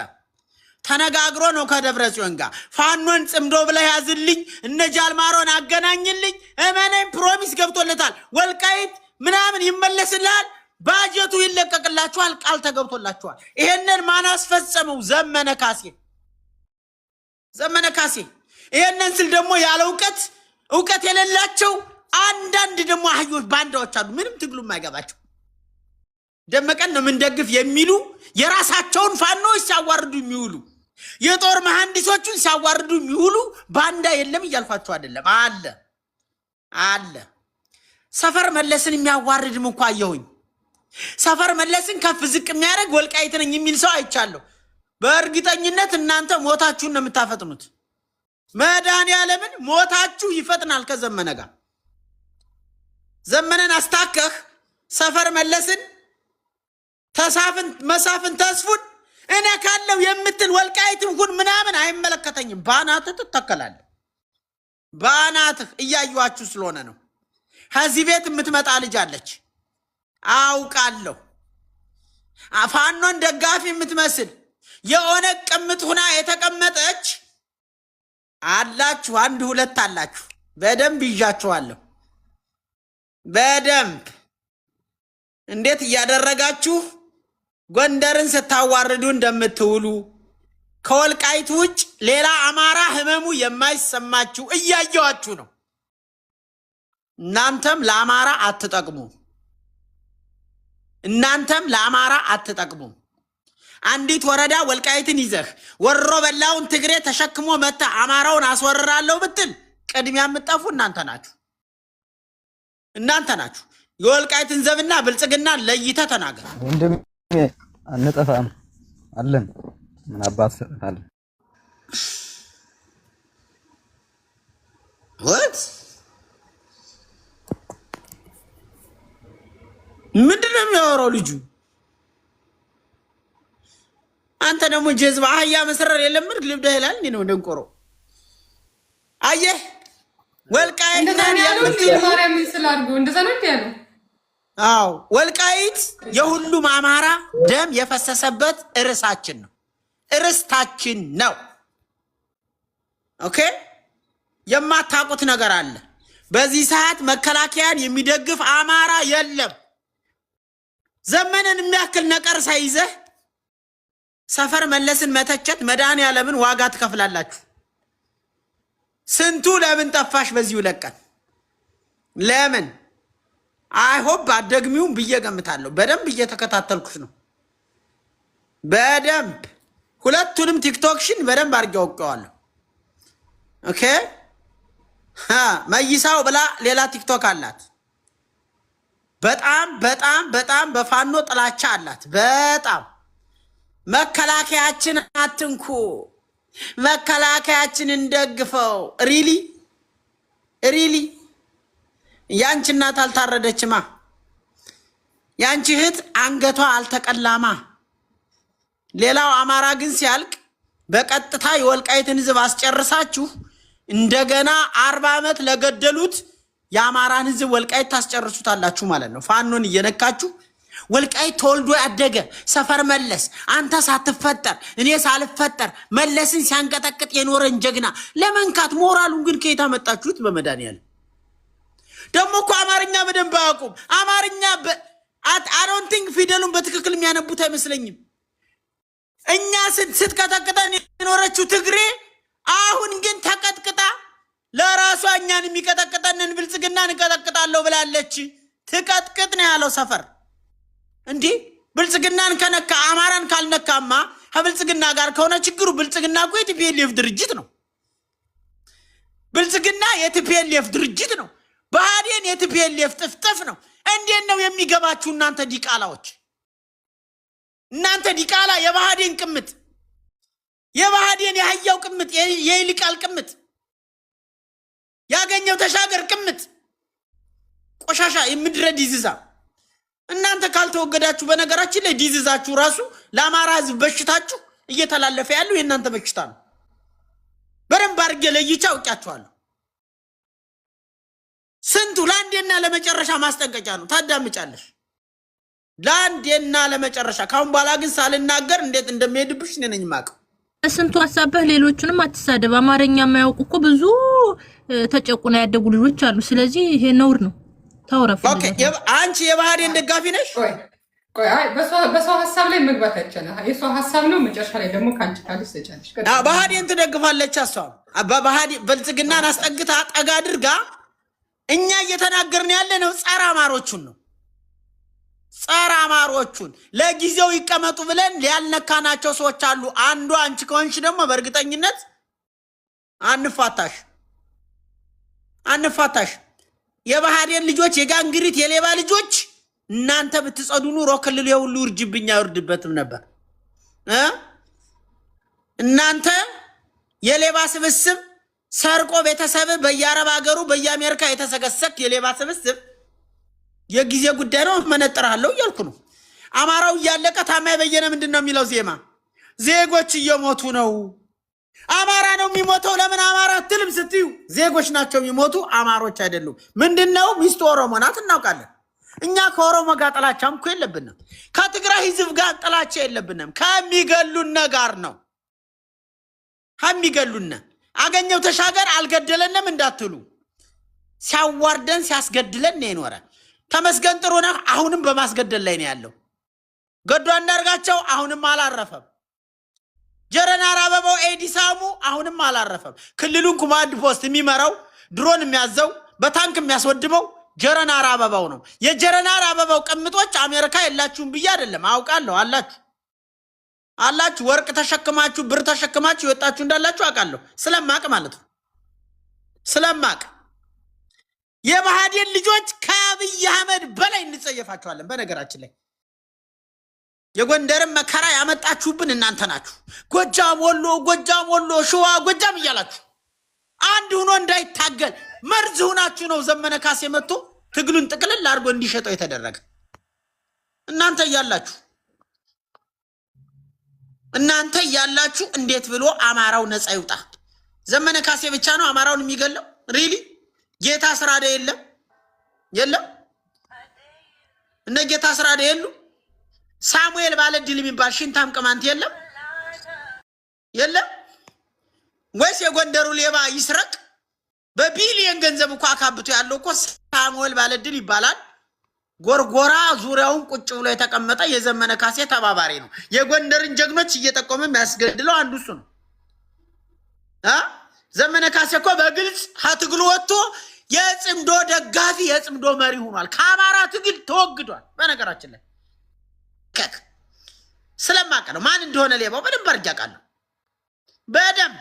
ተነጋግሮ ነው ከደብረ ጽዮን ጋር ፋኖን ጽምዶ ብለ ያዝልኝ፣ እነ ጃልማሮን አገናኝልኝ፣ እመነኝ ፕሮሚስ ገብቶለታል። ወልቃይት ምናምን ይመለስልሃል፣ ባጀቱ ይለቀቅላችኋል፣ ቃል ተገብቶላችኋል። ይሄንን ማን አስፈጸመው? ዘመነ ካሴ። ዘመነ ካሴ ይሄንን ስል ደግሞ ያለ እውቀት የሌላቸው አንዳንድ ደግሞ አህዮች ባንዳዎች አሉ፣ ምንም ትግሉ የማይገባቸው ደመቀን ነው ምንደግፍ የሚሉ የራሳቸውን ፋኖች ሲያዋርዱ የሚውሉ የጦር መሐንዲሶቹን ሲያዋርዱ የሚውሉ ባንዳ የለም እያልኳቸው አይደለም። አለ ሰፈር መለስን የሚያዋርድም እንኳ አየሁኝ። ሰፈር መለስን ከፍ ዝቅ የሚያደርግ ወልቃይት ነኝ የሚል ሰው አይቻለሁ። በእርግጠኝነት እናንተ ሞታችሁን ነው የምታፈጥኑት። መድኃኒዓለምን ሞታችሁ ይፈጥናል ከዘመነ ጋር። ዘመነን አስታከህ ሰፈር መለስን መሳፍን ተስፉን እኔ ካለው የምትል ወልቃይትም ሁን ምናምን አይመለከተኝም። ባናትህ ትተከላለህ። ባናትህ እያዩዋችሁ ስለሆነ ነው። ከዚህ ቤት የምትመጣ ልጅ አለች አውቃለሁ። ፋኖን ደጋፊ የምትመስል የኦነግ ቅምጥ ሁና የተቀመጠች አላችሁ፣ አንድ ሁለት አላችሁ። በደንብ ይዣችኋለሁ። በደንብ እንዴት እያደረጋችሁ ጎንደርን ስታዋርዱ እንደምትውሉ ከወልቃይት ውጭ ሌላ አማራ ህመሙ የማይሰማችሁ እያየዋችሁ ነው። እናንተም ለአማራ አትጠቅሙም። አንዲት ወረዳ ወልቃይትን ይዘህ ወሮ በላውን ትግሬ ተሸክሞ መታ አማራውን አስወርራለሁ ብትል ቅድሚያ የምትጠፉ እናንተ ናችሁ። የወልቃይትን ዘብና ብልጽግና ለይተ ተናገር። ወንድም አንጠፋም አለን። ምን አባት አለ ወት ምንድነው የሚያወራው ልጁ? አንተ ደግሞ ጀዝባ አህያ መስረር የለምር ልብዳ ይላል እንዴ ነው ደንቆሮ። አየህ ወልቃይት እንደዛ ነው ያለው። ማርያም ስላልኩ እንደዛ ነው ያለው። አዎ ወልቃይት የሁሉም አማራ ደም የፈሰሰበት እርስታችን ነው። ኦኬ የማታውቁት ነገር አለ። በዚህ ሰዓት መከላከያን የሚደግፍ አማራ የለም። ዘመንን የሚያክል ነቀርሳ ይዘህ ሰፈር መለስን መተቸት መድኃኒዓለምን ዋጋ ትከፍላላችሁ። ስንቱ ለምን ጠፋሽ? በዚሁ ለቀን ለምን አይሆብ አደግሚውን ብዬ ገምታለሁ። በደንብ እየተከታተልኩሽ ነው። በደንብ ሁለቱንም ቲክቶክሽን በደንብ አድርጌ አውቀዋለሁ። ኦኬ መይሳው ብላ ሌላ ቲክቶክ አላት። በጣም በፋኖ ጥላቻ አላት። በጣም መከላከያችን አትንኩ፣ መከላከያችንን ደግፈው። ሪሊ ያንቺ እናት አልታረደችማ፣ ያንቺ እህት አንገቷ አልተቀላማ። ሌላው አማራ ግን ሲያልቅ በቀጥታ የወልቃይትን ህዝብ አስጨርሳችሁ እንደገና 40 ዓመት ለገደሉት የአማራን ህዝብ ወልቃይት ታስጨርሱታላችሁ ማለት ነው። ፋኖን እየነካችሁ ወልቃይት ተወልዶ ያደገ ሰፈር መለስ አንተ ሳትፈጠር እኔ ሳልፈጠር መለስን ሲያንቀጠቅጥ የኖረን ጀግና ለመንካት ሞራሉን ግን ከየት አመጣችሁት? በመድኃኒዓለም ደግሞ እኮ አማርኛ በደንብ አያውቁም። አማርኛ I don't think ፊደሉን በትክክል የሚያነቡት አይመስለኝም። እኛ ስትቀጠቅጠን የኖረችው ትግሬ አሁን ግን ተቀጥቅጣ ለራሷ እኛን የሚቀጠቅጠንን ብልጽግና እንቀጠቅጣለሁ ብላለች። ትቀጥቅጥ ነው ያለው ሰፈር። እንዴ ብልጽግናን ከነካ አማራን ካልነካማ ከብልጽግና ጋር ከሆነ ችግሩ ብልጽግና እኮ የቲፒኤልኤፍ ድርጅት ነው። ብልጽግና የቲፒኤልኤፍ ድርጅት ነው። ብአዴን የቲፒኤልኤፍ ጥፍጥፍ ነው። እንዴት ነው የሚገባችሁ እናንተ ዲቃላዎች? እናንተ ዲቃላ የብአዴን ቅምጥ፣ የብአዴን የህያው ቅምጥ፣ የይልቃል ቅምጥ፣ ያገኘው ተሻገር ቅምጥ፣ ቆሻሻ የምድረ ዲዝዛ እናንተ ካልተወገዳችሁ በነገራችን ላይ ዲዝዛችሁ ራሱ ለአማራ ህዝብ በሽታችሁ እየተላለፈ ያለው የእናንተ በሽታ ነው። በደንብ አድርጌ ለይቼ አውቃችኋለሁ። ስንቱ ለአንዴና ለመጨረሻ ማስጠንቀቂያ ነው። ታዳምጫለሽ። ለአንዴና ለመጨረሻ ካሁን በኋላ ግን ሳልናገር እንዴት እንደሚሄድብሽ እኔ ነኝ የማውቀው። ስንቱ ሐሳብህ ሌሎቹንም አትሳደብ። አማርኛ የማያውቁ እኮ ብዙ ተጨቁና ያደጉ ልጆች አሉ። ስለዚህ ይሄ ነውር ነው። ታውረፍ። ኦኬ አንቺ የብአዴን ደጋፊ ነሽ? ቆይ አይ በሰው ሐሳብ ላይ መግባት አይቻልም። የሰው ሐሳብ ነው። መጨረሻ ላይ ደግሞ ካንቺ ካልስ ተጫለሽ። ብአዴን ትደግፋለች። አሷም በብአዴን ብልጽግናን አስጠግታ ጠጋ አድርጋ እኛ እየተናገርን ያለ ነው ጸረ አማሮቹን ነው። ጸረ አማሮቹን ለጊዜው ይቀመጡ ብለን ያልነካናቸው ሰዎች አሉ። አንዱ አንቺ ከሆንሽ ደግሞ በእርግጠኝነት አንፋታሽ። የብአዴን ልጆች የጋንግሪት የሌባ ልጆች እናንተ ብትጸዱ ኑሮ ክልሉ የሁሉ እርጅብኛ አይወርድበትም ነበር። እናንተ የሌባ ስብስብ ሰርቆ ቤተሰብ በየአረብ ሀገሩ በየአሜሪካ የተሰገሰክ የሌባ ስብስብ የጊዜ ጉዳይ ነው። መነጥራለሁ እያልኩ ነው። አማራው እያለቀ ታማኝ በየነ ምንድን ነው የሚለው ዜማ? ዜጎች እየሞቱ ነው። አማራ ነው የሚሞተው። ለምን አማራ አትልም ስትዩ ዜጎች ናቸው የሚሞቱ አማሮች አይደሉም። ምንድነው? ሚስቱ ኦሮሞ ናት እናውቃለን። እኛ ከኦሮሞ ጋር ጥላቻም እኮ የለብንም። ከትግራይ ህዝብ ጋር ጥላቻ የለብንም። ከሚገሉን ጋር ነው። ከሚገሉን አገኘው ተሻገር አልገደለንም እንዳትሉ። ሲያዋርደን ሲያስገድለን ነው የኖረ። ተመስገን ጥሩነህ አሁንም በማስገደል ላይ ነው ያለው። ገዱ አንዳርጋቸው አሁንም አላረፈም። ጀነራል አበባው ኤዲሳሙ አሁንም አላረፈም። ክልሉን ኮማንድ ፖስት የሚመራው ድሮን የሚያዘው በታንክ የሚያስወድመው ጀነራል አበባው ነው። የጀነራል አበባው ቅምጦች አሜሪካ የላችሁም ብዬ አይደለም፣ አውቃለሁ። አላችሁ ወርቅ ተሸክማችሁ ብር ተሸክማችሁ ይወጣችሁ እንዳላችሁ አውቃለሁ። ስለማቅ ማለት ነው። ስለማቅ የብአዴን ልጆች ከአብይ አህመድ በላይ እንጸየፋችኋለን። በነገራችን ላይ የጎንደርን መከራ ያመጣችሁብን እናንተ ናችሁ። ጎጃም ወሎ ሸዋ ጎጃም እያላችሁ አንድ ሆኖ እንዳይታገል መርዝ ሆናችሁ ነው ዘመነ ካሴ መጥቶ ትግሉን ጥቅልል አድርጎ እንዲሸጠው የተደረገ። እናንተ እያላችሁ እንዴት ብሎ አማራው ነፃ ይውጣ? ዘመነ ካሴ ብቻ ነው አማራውን የሚገለው? ሪሊ ጌታ ስራደ የለም? እነ ጌታ ስራደ የሉ? ሳሙኤል ባለድል የሚባል ሽንታም ቅማንት የለም? ወይስ የጎንደሩ ሌባ ይስረቅ? በቢሊየን ገንዘብ እኮ አካብቶ ያለው እኮ ሳሙኤል ባለድል ይባላል። ጎርጎራ ዙሪያውን ቁጭ ብሎ የተቀመጠ የዘመነ ካሴ ተባባሪ ነው። የጎንደርን ጀግኖች እየጠቆመ የሚያስገድለው አንዱ እሱ ነው። ዘመነ ካሴ እኮ በግልጽ ከትግሉ ወጥቶ የጽምዶ ደጋፊ የጽምዶ መሪ ሆኗል። ከአማራ ትግል ተወግዷል። በነገራችን ላይ ስለማቀ ነው ማን እንደሆነ ሌባው በደንብ አርጃቃለሁ። በደንብ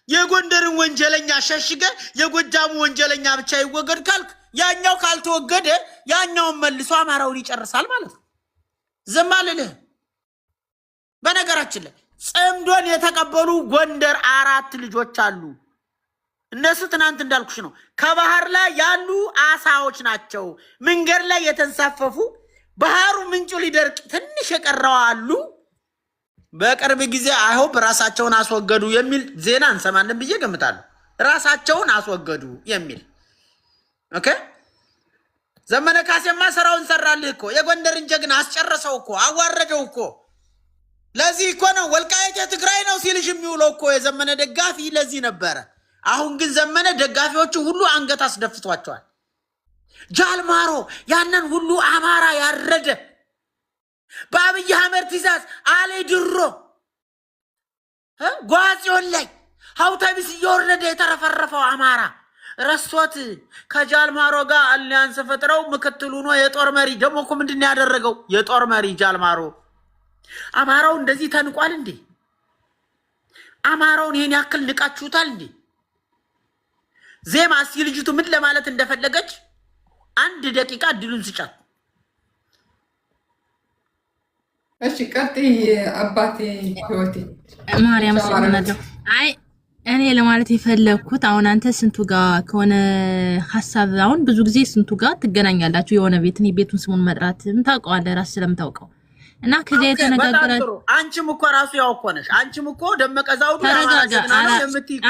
የጎንደርን ወንጀለኛ ሸሽገ የጎጃሙ ወንጀለኛ ብቻ ይወገድ ካልክ ያኛው ካልተወገደ ያኛውን መልሶ አማራውን ይጨርሳል ማለት ነው። ዝም አልልህ። በነገራችን ላይ ጽምዶን የተቀበሉ ጎንደር 4 ልጆች አሉ። እነሱ ትናንት እንዳልኩሽ ነው ከባህር ላይ ያሉ አሳዎች ናቸው። መንገድ ላይ የተንሳፈፉ ባህሩ ምንጩ ሊደርቅ ትንሽ የቀረው አሉ። በቅርብ ጊዜ አይሆፕ ራሳቸውን አስወገዱ የሚል ዜና እንሰማለን ብዬ ገምታለሁ። ራሳቸውን አስወገዱ የሚል ኦኬ። ዘመነ ካሴማ ስራውን ሰራልህ እኮ የጎንደርን ጀግና አስጨረሰው እኮ አዋረደው እኮ። ለዚህ እኮ ነው ወልቃይት የትግራይ ነው ሲልሽ የሚውለው እኮ የዘመነ ደጋፊ ለዚህ ነበረ። አሁን ግን ዘመነ ደጋፊዎቹ ሁሉ አንገት አስደፍቷቸዋል። ጃልማሮ ያንን ሁሉ አማራ ያረደ በአብይ አህመድ ትእዛዝ አሌ ድሮ ጓጽዮን ላይ አውቶቡስ እየወረደ የተረፈረፈው አማራ ረስቶት ከጃልማሮ ጋር አሊያንስ ፈጥረው ምክትሉ ነው የጦር መሪ። ደግሞ እኮ ምንድን ነው ያደረገው? የጦር መሪ ጃልማሮ አማራው እንደዚህ ተንቋል እንዴ? አማራውን ይሄን ያክል ንቃችሁታል እንዴ? ዜማ እስኪ ልጅቱ ምን ለማለት እንደፈለገች አንድ ደቂቃ እድሉን ስጫት። እሺ ቀጥይ አባቴ ህይወቴ ማርያም ሰለላሁ። አይ እኔ ለማለት የፈለኩት አሁን አንተ ስንቱ ጋር ከሆነ ሐሳብ አሁን ብዙ ጊዜ ስንቱ ጋር ትገናኛላችሁ የሆነ ቤትን የቤቱን ስሙን መጥራት ታውቀዋለህ ራስ ስለምታውቀው እና ከዚህ የተነጋገረ አንቺም እኮ ራሱ ያው እኮ ነሽ። አንቺም እኮ ደመቀ ዛውዱ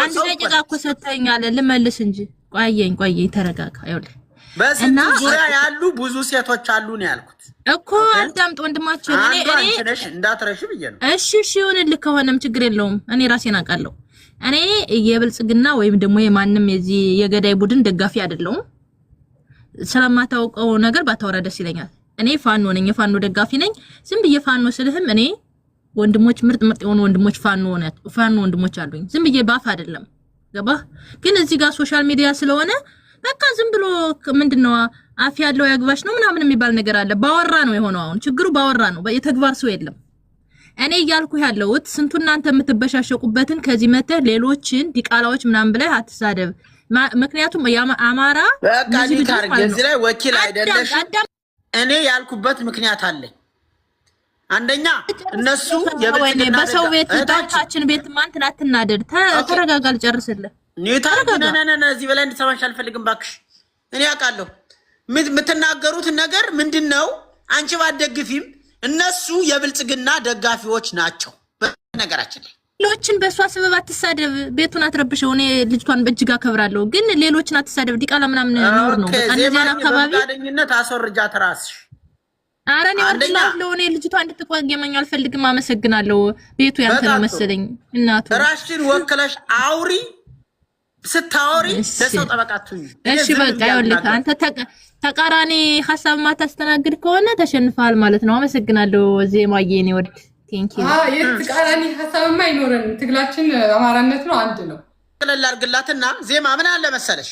አንድ ደቂቃ እኮ ሰተኛለ ልመልስ እንጂ ቆየኝ ተረጋጋ። ይኸውልህ በስንቱ ዙሪያ ያሉ ብዙ ሴቶች አሉ ነው ያልኩት እኮ። አዳምጥ ወንድማችን እኔ እንዳትረሽ ብዬ ነው። እሺ ይሁንልህ ከሆነም ችግር የለውም። እኔ ራሴን አውቃለሁ። እኔ የብልጽግና ወይም ደግሞ የማንም የዚህ የገዳይ ቡድን ደጋፊ አይደለሁም። ስለማታውቀው ነገር ባታወራ ደስ ይለኛል። እኔ ፋኖ ነኝ፣ የፋኖ ደጋፊ ነኝ። ዝም ብዬ ፋኖ ስልህም እኔ ወንድሞች ምርጥ የሆኑ ወንድሞች ፋኖ ወንድሞች አሉኝ። ዝም ብዬ ባፍ አይደለም ገባህ? ግን እዚህ ጋር ሶሻል ሚዲያ ስለሆነ በቃ ዝም ብሎ ምንድነው አፍ ያለው ያግባሽ ነው ምናምን የሚባል ነገር አለ። ባወራ ነው የሆነው። አሁን ችግሩ ባወራ ነው፣ የተግባር ሰው የለም። እኔ እያልኩ ያለሁት ስንቱ እናንተ የምትበሻሸቁበትን ከዚህ መተህ ሌሎችን ዲቃላዎች ምናምን ብለህ አትሳደብ። ምክንያቱም አማራ እዚህ ላይ ወኪል አይደለሽ። እኔ ያልኩበት ምክንያት አለኝ። አንደኛ እነሱ የብልጽግና በሰው ቤት ታችን ቤት ማንተን አትናደድ። ተረጋጋ፣ ልጨርስልህ። እዚህ በላይ እንድትሰማሽ አልፈልግም እባክሽ። እኔ አውቃለሁ የምትናገሩት ነገር ምንድነው። አንቺ ባትደግፊም እነሱ የብልጽግና ደጋፊዎች ናቸው። በነገራችን ላይ ሌሎችን በሷ ሰበብ አትሳደብ፣ ቤቱን አትረብሽው። እኔ ልጅቷን በእጅግ አከብራለሁ፣ ግን ሌሎችን አትሳደብ። ዲቃላ ምናምን ኖር ነው በቃ እንደዚህ አካባቢ ጋደኝነት አስወርጃት ራስሽ። ኧረ እኔ ወድላለሁ። እኔ ልጅቷ እንድትቆየመኝ አልፈልግም። አመሰግናለሁ። ቤቱ ያንተ ነው መሰለኝ። እናቱ ራስሽን ወክለሽ አውሪ። ስታወሪ ለሰው ጠበቃቱኝ። እሺ በቃ ይኸውልህ አንተ ተቃራኒ ሐሳብ ማታስተናግድ ከሆነ ተሸንፈሃል ማለት ነው። አመሰግናለሁ ዜማዬ። እኔ ወድ ቴንኪ የተቃራኒ ሐሳብማ አይኖረን። ትግላችን አማራነት ነው፣ አንድ ነው። ቀለል አድርግላትና ዜማ ምን አለ መሰለሽ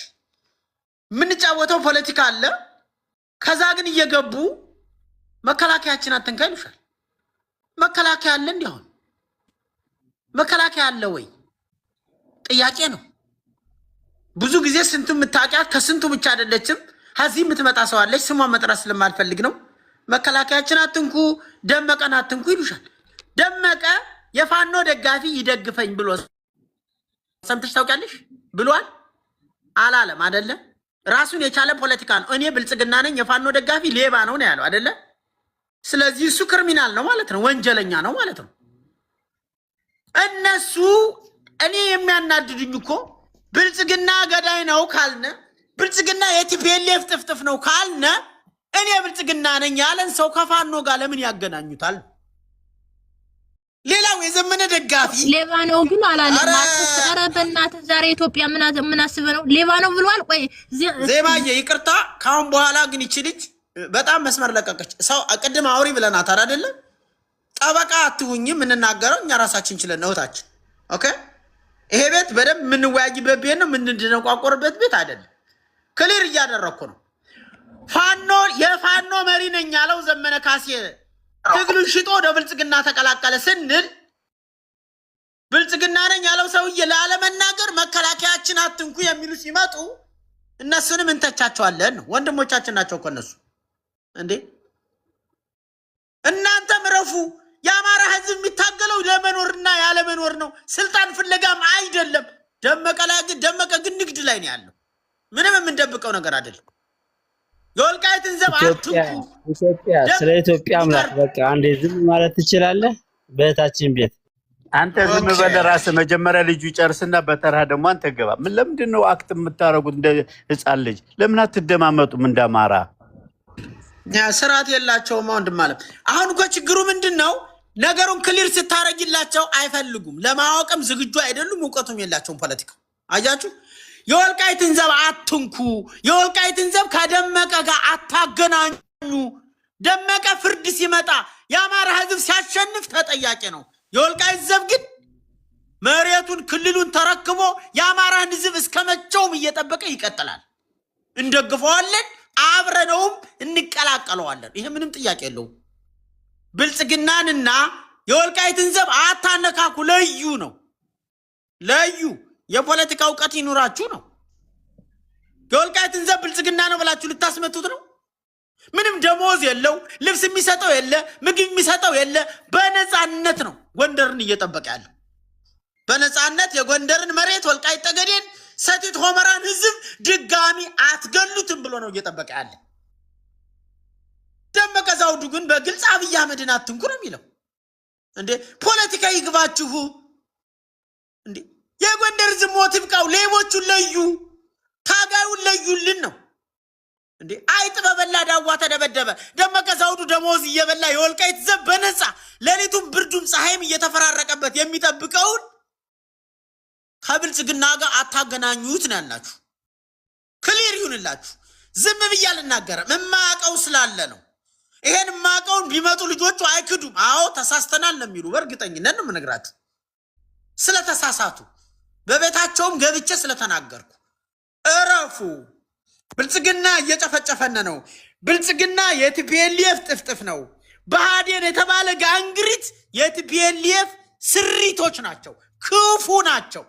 የምንጫወተው ፖለቲካ አለ። ከዛ ግን እየገቡ መከላከያችን አትንካ ይሉሻል። መከላከያ አለ እንዴ? አሁን መከላከያ አለ ወይ? ጥያቄ ነው። ብዙ ጊዜ ስንቱ የምታውቂያት ከስንቱ ብቻ አይደለችም። ሀዚህ የምትመጣ ሰው አለች። ስሟን መጥራት ስለማልፈልግ ነው። መከላከያችን አትንኩ፣ ደመቀን አትንኩ ይሉሻል። ደመቀ የፋኖ ደጋፊ ይደግፈኝ ብሎ ሰምተሽ ታውቂያለሽ? ብሏል አላለም? አይደለም። ራሱን የቻለ ፖለቲካ ነው። እኔ ብልጽግና ነኝ፣ የፋኖ ደጋፊ ሌባ ነው ነው ያለው አይደለ? ስለዚህ እሱ ክሪሚናል ነው ማለት ነው፣ ወንጀለኛ ነው ማለት ነው። እነሱ እኔ የሚያናድዱኝ እኮ ብልጽግና ገዳይ ነው ካልነ፣ ብልጽግና የቲፒኤልኤፍ ጥፍጥፍ ነው ካልነ፣ እኔ ብልጽግና ነኝ ያለን ሰው ከፋኖ ጋር ለምን ያገናኙታል? ሌላው የዘመነ ደጋፊ ሌባ ነው ግን አላለም። ኧረ በእናትህ ዛሬ ኢትዮጵያ ምን አስበህ ነው ሌባ ነው ብሏል? ቆይ ዜማዬ ይቅርታ። ካሁን በኋላ ግን ይቺ ልጅ በጣም መስመር ለቀቀች። ሰው ቅድም አውሪ ብለናት አይደለ? ጠበቃ አትሁኝ። የምንናገረው እኛ ራሳችን ችለን እህታችን። ኦኬ ይሄ ቤት በደንብ የምንወያይበት ቤት ነው፣ የምንድነቋቆርበት ቤት አይደለም። ክሊር እያደረኩ ነው። ፋኖ የፋኖ መሪ ነኝ ያለው ዘመነ ካሴ ትግሉን ሽጦ ወደ ብልጽግና ተቀላቀለ ስንል ብልጽግና ነኝ ያለው ሰውዬ ላለመናገር መከላከያችን አትንኩ የሚሉ ሲመጡ እነሱንም እንተቻቸዋለን ነው። ወንድሞቻችን ናቸው እኮ እነሱ። እንዴ እናንተ ምረፉ። የአማራ ህዝብ የሚታገለው ለመኖርና ያለመኖር ነው፣ ስልጣን ፍለጋም አይደለም። ደመቀ ግን ንግድ ላይ ነው ያለው። ምንም የምንደብቀው ነገር አይደለም። የወልቃይትን ዘብ አትንኩ። ኢትዮጵያ ስለ ኢትዮጵያ አምላክ በቃ አንዴ ዝም ማለት ትችላለህ። በእህታችን ቤት አንተ ዝም በል ራስህ መጀመሪያ ልጁ ይጨርስና በተራ ደግሞ አንተ ገባ። ምን ለምንድን ነው አክት የምታረጉት እንደ ህፃን ልጅ? ለምን አትደማመጡም እንዳማራ? ስርዓት የላቸውም ወንድም ማለት። አሁን እኮ ችግሩ ምንድነው? ነገሩን ክሊር ስታረጊላቸው አይፈልጉም። ለማወቅም ዝግጁ አይደሉም፣ እውቀቱም የላቸውም። ፖለቲካው አያችሁ። የወልቃይትን ዘብ አትንኩ፣ የወልቃይትን ዘብ ከደመቀ ጋር አታገናኙ። ደመቀ ፍርድ ሲመጣ የአማራ ህዝብ ሲያሸንፍ ተጠያቂ ነው። የወልቃይት ዘብ ግን መሬቱን ክልሉን ተረክቦ የአማራን ህዝብ እስከመቼውም እየጠበቀ ይቀጥላል። እንደግፈዋለን፣ አብረነውም እንቀላቀለዋለን። ይሄ ምንም ጥያቄ የለውም። ብልጽግናንና የወልቃይትን ዘብ አታነካኩ፣ ለዩ ነው። ለዩ የፖለቲካ እውቀት ይኑራችሁ ነው። የወልቃይትን ዘብ ብልጽግና ነው ብላችሁ ልታስመቱት ነው። ምንም ደሞዝ የለው፣ ልብስ የሚሰጠው የለ፣ ምግብ የሚሰጠው የለ። በነፃነት ነው ጎንደርን እየጠበቀ ያለው። በነፃነት የጎንደርን መሬት ወልቃይት ጠገዴን፣ ሰቲት ሆመራን ህዝብ ድጋሚ አትገሉትም ብሎ ነው እየጠበቀ ያለ። ደመቀ ዘውዱ ግን በግልጽ አብይ አህመድን አትንኩ ነው የሚለው። እንዴ ፖለቲካ ይግባችሁ እንዴ! የጎንደር ህዝብ ሞት ይብቃው። ሌቦቹን ለዩ፣ ታጋዩን ለዩልን ነው እንዴ! አይጥ በበላ ዳዋ ተደበደበ። ደመቀ ዘውዱ ደሞዝ እየበላ የወልቃይት ዘብ በነፃ ሌሊቱን ብርዱም ፀሐይም እየተፈራረቀበት የሚጠብቀውን ከብልጽግና ጋር አታገናኙት ነው ያላችሁ። ክሊር ይሁንላችሁ። ዝም ብዬ አልናገርም፣ እማቀው ስላለ ነው። ይሄን ማቀውን ቢመጡ ልጆቹ አይክዱም። አዎ ተሳስተናል ነው የሚሉ። በእርግጠኝነት ነው የምነግራችሁ። ስለተሳሳቱ በቤታቸውም ገብቼ ስለተናገርኩ እረፉ። ብልጽግና እየጨፈጨፈን ነው። ብልጽግና የቲፒኤልኤፍ ጥፍጥፍ ነው። ብአዴን የተባለ ጋንግሪት የቲፒኤልኤፍ ስሪቶች ናቸው፣ ክፉ ናቸው።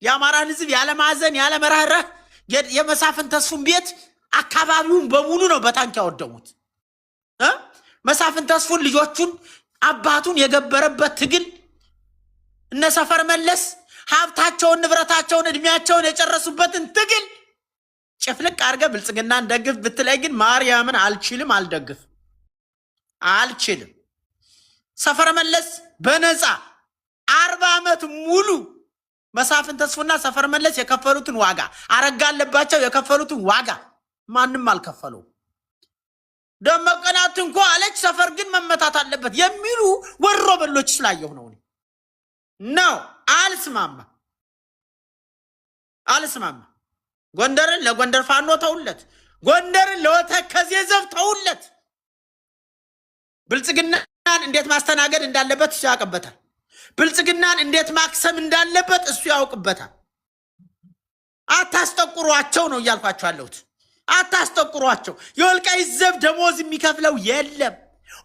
የአማራን ህዝብ ያለማዘን ያለመራረህ የመሳፍን ተስፉን ቤት አካባቢውን በሙሉ ነው በታንክ ያወደሙት። መሳፍን ተስፉን ልጆቹን አባቱን የገበረበት ትግል እነ ሰፈር መለስ ሀብታቸውን ንብረታቸውን እድሜያቸውን የጨረሱበትን ትግል ጭፍልቅ አድርገህ ብልጽግናን ደግፍ ብትለይ ግን ማርያምን አልችልም፣ አልችልም። ሰፈር መለስ በነፃ 40 ዓመት ሙሉ መሳፍን ተስፉና ሰፈር መለስ የከፈሉትን ዋጋ፣ አረጋ አለባቸው የከፈሉትን ዋጋ ማንም አልከፈለው። ደመቀናት እንኳ አለች፣ ሰፈር ግን መመታት አለበት የሚሉ ወሮ በሎች ስላየሁ ነው ነው። አልስማማ። ጎንደርን ለጎንደር ፋኖ ተውለት፣ ጎንደርን ለተከዜ ዘብ ተውለት። ብልጽግናን እንዴት ማስተናገድ እንዳለበት እሱ ያውቅበታል። ብልጽግናን እንዴት ማክሰም እንዳለበት እሱ ያውቅበታል። አታስጠቁሯቸው ነው እያልኳቸው ያለሁት። አታስጠቁሯቸው። የወልቃይት ዘብ ደሞዝ የሚከፍለው የለም፣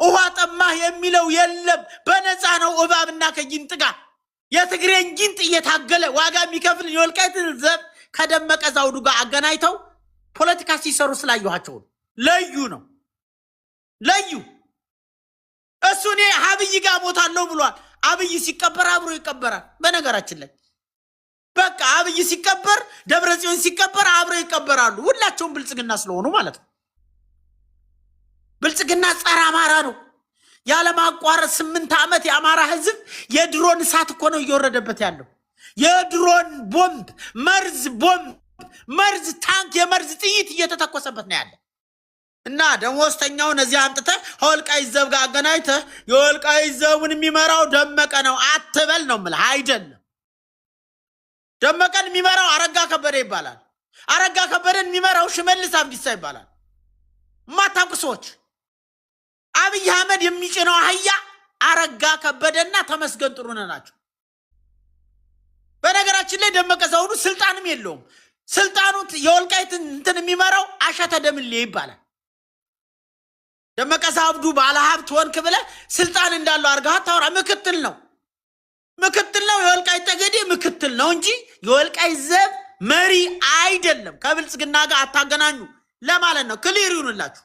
ውሃ ጠማህ የሚለው የለም። በነፃ ነው እባብና ከጊንጥ ጋር የትግሬን ጊንጥ እየታገለ ዋጋ የሚከፍል የወልቃይት ዘብ ከደመቀ ዘውዱ ጋር አገናኝተው ፖለቲካ ሲሰሩ ስላየኋቸው ለዩ ነው። ለዩ እሱ እኔ አብይ ጋር ሞታለሁ ብሏል። አብይ ሲቀበር አብሮ ይቀበራል። በነገራችን ላይ በቃ አብይ ሲቀበር ደብረ ጽዮን ሲቀበር አብሮ ይቀበራሉ። ሁላቸውም ብልጽግና ስለሆኑ ማለት ነው። ብልጽግና ጸረ አማራ ነው። ያለማቋረጥ 8 ዓመት የአማራ ህዝብ የድሮን እሳት እኮ ነው እየወረደበት ያለው። የድሮን ቦምብ፣ መርዝ ታንክ፣ የመርዝ ጥይት እየተተኮሰበት ነው ያለ እና ደሞዝተኛውን እዚህ አምጥተህ ወልቃይት ዘብ ጋር አገናኝተህ የወልቃይት ዘቡን የሚመራው ደመቀ ነው አትበል ነው የምልህ። አይደለም፣ ደመቀን የሚመራው አረጋ ከበደ ይባላል። አረጋ ከበደን የሚመራው ሽመልስ አብዲሳ ይባላል። ማታውቁ ሰዎች አብይ አህመድ የሚጭነው አህያ አረጋ ከበደና ተመስገን ጥሩነህ ናቸው። በነገራችን ላይ ደመቀ ዘውዱ ስልጣንም የለውም። ስልጣኑ የወልቃይት እንትን የሚመራው አሸተ ደምሌ ይባላል። ደመቀ ዘውዱ ባለሀብት ወንክ ብለህ ስልጣን እንዳለው አድርገህ አታውራ። ምክትል ነው። የወልቃይት ጠገዴ ምክትል ነው እንጂ የወልቃይት ዘብ መሪ አይደለም። ከብልጽግና ጋር አታገናኙ ለማለት ነው። ክሊር ይሁንላችሁ።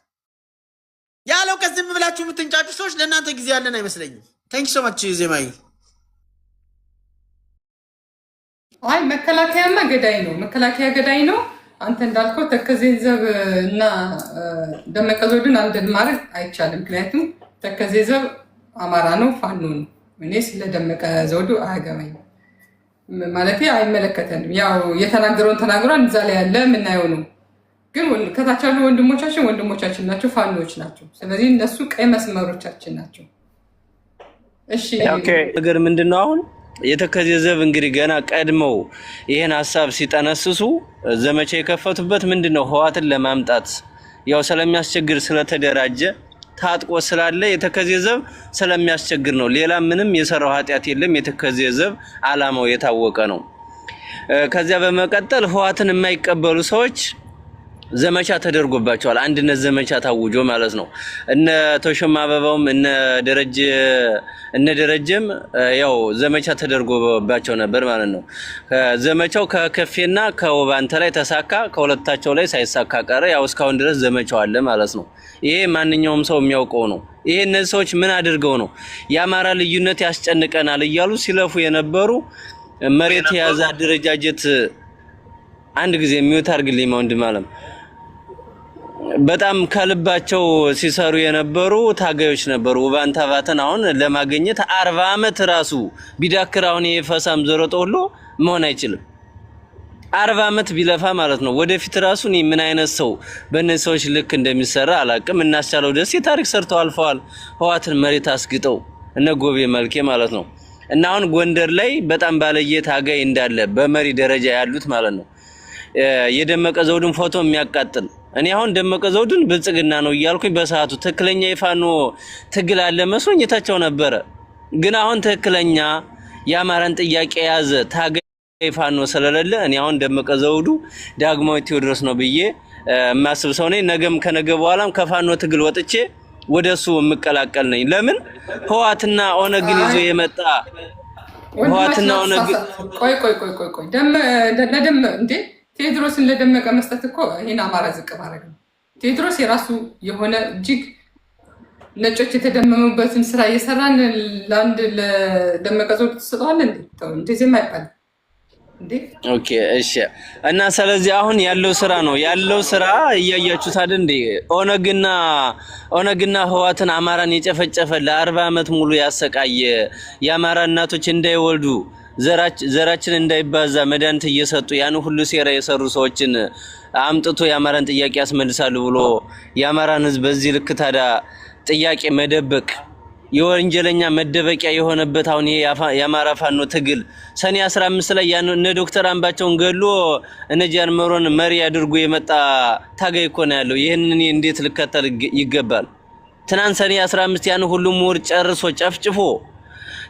ያለው ከዝም ብላችሁ የምትንጫጩ ሰዎች ለእናንተ ጊዜ ያለን አይመስለኝም። ታንክ ሶ ማች ዜማይ። አይ መከላከያማ ገዳይ ነው። መከላከያ ገዳይ ነው። አንተ እንዳልከው ተከዜን ዘብ እና ደመቀ ዘውዱን አንድ ማድረግ አይቻልም። ምክንያቱም ተከዜ ዘብ አማራ ነው፣ ፋኖ ነው። እኔ ስለደመቀ ዘውዱ አያገባኝም ማለት አይመለከተንም። ያው የተናገረውን ተናግሯል። እዛ ላይ ያለ የምናየው ነው። ግን ከታች ያሉ ወንድሞቻችን ናቸው፣ ፋኖች ናቸው። ስለዚህ እነሱ ቀይ መስመሮቻችን ናቸው። እሺ ነገር ምንድነው አሁን የተከዜ ዘብ እንግዲህ ገና ቀድመው ይሄን ሐሳብ ሲጠነስሱ ዘመቻ የከፈቱበት ምንድነው ህዋትን ለማምጣት ያው ስለሚያስቸግር ስለተደራጀ ታጥቆ ስላለ የተከዜ ዘብ ስለሚያስቸግር ነው። ሌላ ምንም የሰራው ኃጢያት የለም። የተከዜ ዘብ አላማው የታወቀ ነው። ከዚያ በመቀጠል ህዋትን የማይቀበሉ ሰዎች ዘመቻ ተደርጎባቸዋል። አንድነት ዘመቻ ታውጆ ማለት ነው። እነ ተሾማ አበባውም እነ ደረጀም ያው ዘመቻ ተደርጎባቸው ነበር ማለት ነው። ዘመቻው ከከፌና ከወባንተ ላይ ተሳካ፣ ከሁለታቸው ላይ ሳይሳካ ቀረ። ያው እስካሁን ድረስ ዘመቻው አለ ማለት ነው። ይሄ ማንኛውም ሰው የሚያውቀው ነው። ይሄ እነዚህ ሰዎች ምን አድርገው ነው የአማራ ልዩነት ያስጨንቀናል እያሉ ሲለፉ የነበሩ መሬት የያዘ አደረጃጀት አንድ ጊዜ የሚወት አድርግልኝ ወንድም አለም በጣም ከልባቸው ሲሰሩ የነበሩ ታጋዮች ነበሩ። ውባንታ ባተን አሁን ለማግኘት 40 አመት ራሱ ቢዳክር አሁን የፈሳም ዘሮጦ ሁሉ መሆን አይችልም። 40 አመት ቢለፋ ማለት ነው። ወደፊት ራሱ እኔ ምን አይነት ሰው በእነዚህ ሰዎች ልክ እንደሚሰራ አላቅም። እናስቻለው ደስ የታሪክ ሰርተው አልፈዋል። ህዋትን መሬት አስግጠው እነ ጎቤ መልኬ ማለት ነው። እና አሁን ጎንደር ላይ በጣም ባለየ ታጋይ እንዳለ በመሪ ደረጃ ያሉት ማለት ነው። የደመቀ ዘውድን ፎቶ የሚያቃጥል እኔ አሁን ደመቀ ዘውድን ብልጽግና ነው እያልኩኝ በሰዓቱ ትክክለኛ የፋኖ ትግል አለ መስሎኝ የታቸው ነበረ። ግን አሁን ትክክለኛ የአማራን ጥያቄ ያዘ ታጋይ ፋኖ ስለሌለ እኔ አሁን ደመቀ ዘውዱ ዳግማዊ ቴዎድሮስ ነው ብዬ ማስብ ሰው ነኝ። ነገም ከነገ በኋላም ከፋኖ ትግል ወጥቼ ወደሱ የምቀላቀል ነኝ። ለምን ህዋትና ኦነግን ይዞ የመጣ ህዋትና ኦነግ ቆይ ለደም እንዴ ቴዎድሮስን ለደመቀ መስጠት እኮ ይሄን አማራ ዝቅ ማድረግ ነው። ቴዎድሮስ የራሱ የሆነ እጅግ ነጮች የተደመሙበትን ስራ እየሰራን ለአንድ ለደመቀ ዘውድ ትሰጠዋለህ እንዴ? እንደዚህ አይባልም እንዴ። ኦኬ እሺ። እና ስለዚህ አሁን ያለው ስራ እያያችሁት አይደል እንዴ? ኦነግና ህዋትን አማራን የጨፈጨፈ ለ40 አመት ሙሉ ያሰቃየ የአማራ እናቶች እንዳይወልዱ ዘራችን እንዳይባዛ መድኃኒት እየሰጡ ያን ሁሉ ሴራ የሰሩ ሰዎችን አምጥቶ የአማራን ጥያቄ ያስመልሳሉ ብሎ የአማራን ህዝብ በዚህ ልክ ታዲያ ጥያቄ መደበቅ የወንጀለኛ መደበቂያ የሆነበት አሁን ይሄ የአማራ ፋኖ ትግል ሰኔ 15 ላይ ያን እነ ዶክተር አምባቸውን ገሎ እነ ጃንመሮን መሪ አድርጎ የመጣ ታጋይ እኮ ነው ያለው። ይሄንን እንዴት ልከተል ይገባል? ትናንት ሰኔ 15 ያን ሁሉ ምሁር ጨርሶ ጨፍጭፎ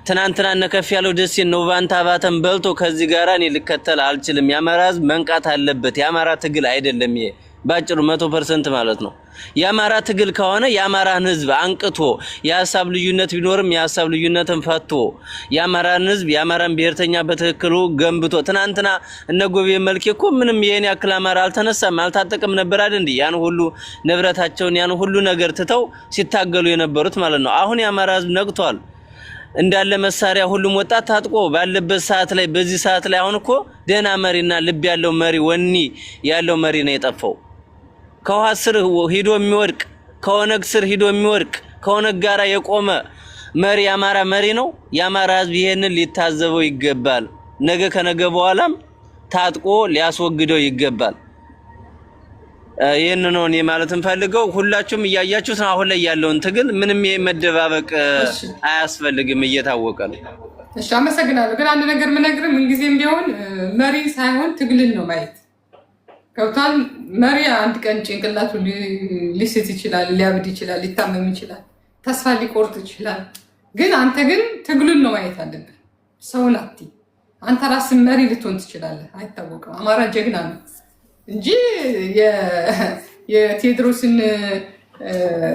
ትናንትና ነከፍ ያለው ደስ ነው ባንታ ባተን በልቶ ከዚህ ጋራ እኔ ልከተል አልችልም። የአማራ ህዝብ መንቃት አለበት። የአማራ ትግል አይደለም ይሄ ባጭሩ 100% ማለት ነው። የአማራ ትግል ከሆነ የአማራን ህዝብ አንቅቶ የሐሳብ ልዩነት ቢኖርም የሐሳብ ልዩነትን ፈቶ የአማራን ህዝብ የአማራን ብሔርተኛ በትክክሉ ገንብቶ ትናንትና እነ ጎቤ መልኬ እኮ ምንም የኔ ያክል አማራ አልተነሳም አልታጠቀም ነበር አይደል እንዴ? ያን ሁሉ ንብረታቸውን ያን ሁሉ ነገር ትተው ሲታገሉ የነበሩት ማለት ነው። አሁን የአማራ ህዝብ ነቅቷል። እንዳለ መሳሪያ ሁሉም ወጣት ታጥቆ ባለበት ሰዓት ላይ በዚህ ሰዓት ላይ አሁን እኮ ደህና መሪና ልብ ያለው መሪ ወኒ ያለው መሪ ነው የጠፋው። ከውሃ ስር ሂዶ የሚወድቅ ከኦነግ ስር ሂዶ የሚወድቅ ከኦነግ ጋራ የቆመ መሪ የአማራ መሪ ነው። የአማራ ህዝብ ይሄንን ሊታዘበው ይገባል። ነገ ከነገ በኋላም ታጥቆ ሊያስወግደው ይገባል። ይሄን ነው እኔ ማለት እንፈልገው። ሁላችሁም እያያችሁት ነው አሁን ላይ ያለውን ትግል ምንም መደባበቅ አያስፈልግም፣ እየታወቀ ነው። እሺ አመሰግናለሁ። ግን አንድ ነገር ምነግርህ ምንጊዜም ቢሆን መሪ ሳይሆን ትግልን ነው ማየት። ገብቷል? መሪ አንድ ቀን ጭንቅላቱ ሊስት ይችላል፣ ሊያብድ ይችላል፣ ሊታመም ይችላል፣ ተስፋ ሊቆርጥ ይችላል። ግን አንተ ግን ትግሉን ነው ማየት አለብህ። ሰውን አትይ። አንተ ራስህ መሪ ልትሆን ትችላለህ፣ አይታወቅም። አማራ ጀግና ነው እንጂ የቴዎድሮስን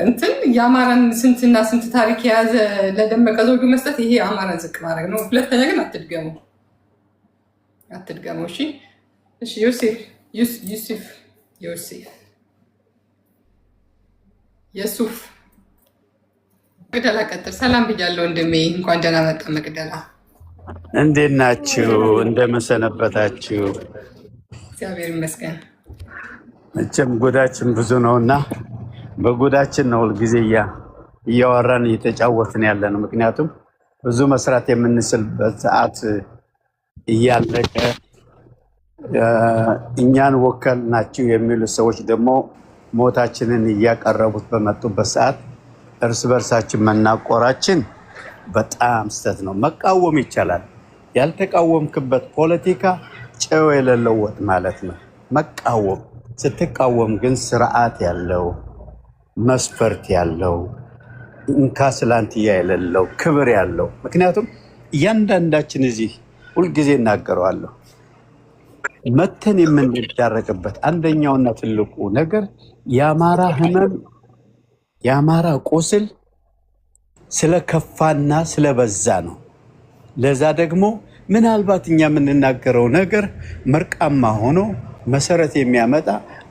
እንትን የአማራን ስንትና ስንት ታሪክ የያዘ ለደመቀ ዘውዱ መስጠት ይሄ አማራን ዝቅ ማድረግ ነው። ሁለተኛ ግን አትድገሙ። እሺ እሺ። የሱፍ መቅደላ ቀጥል። ሰላም ብያለሁ ወንድሜ፣ እንኳን ደህና መጣ መቅደላ። እንዴት ናችሁ? እንደምን ሰነበታችሁ? እግዚአብሔር ይመስገን። መቼም ጎዳችን ብዙ ነውና በጎዳችን ነው ሁልጊዜ እያወራን እየተጫወትን ያለ ነው። ምክንያቱም ብዙ መስራት የምንችልበት ሰዓት እያለቀ እኛን ወከል ናቸው የሚሉ ሰዎች ደግሞ ሞታችንን እያቀረቡት በመጡበት ሰዓት እርስ በርሳችን መናቆራችን በጣም ስህተት ነው። መቃወም ይቻላል። ያልተቃወምክበት ፖለቲካ ጨው የሌለው ወጥ ማለት ነው። መቃወም ስትቃወም ግን ስርዓት ያለው መስፈርት ያለው እንካስላንትያ የሌለው ክብር ያለው። ምክንያቱም እያንዳንዳችን እዚህ ሁልጊዜ እናገረዋለሁ መተን የምንዳረቅበት አንደኛውና ትልቁ ነገር የአማራ ህመም የአማራ ቁስል ስለከፋና ስለበዛ ነው። ለዛ ደግሞ ምናልባት እኛ የምንናገረው ነገር መርቃማ ሆኖ መሰረት የሚያመጣ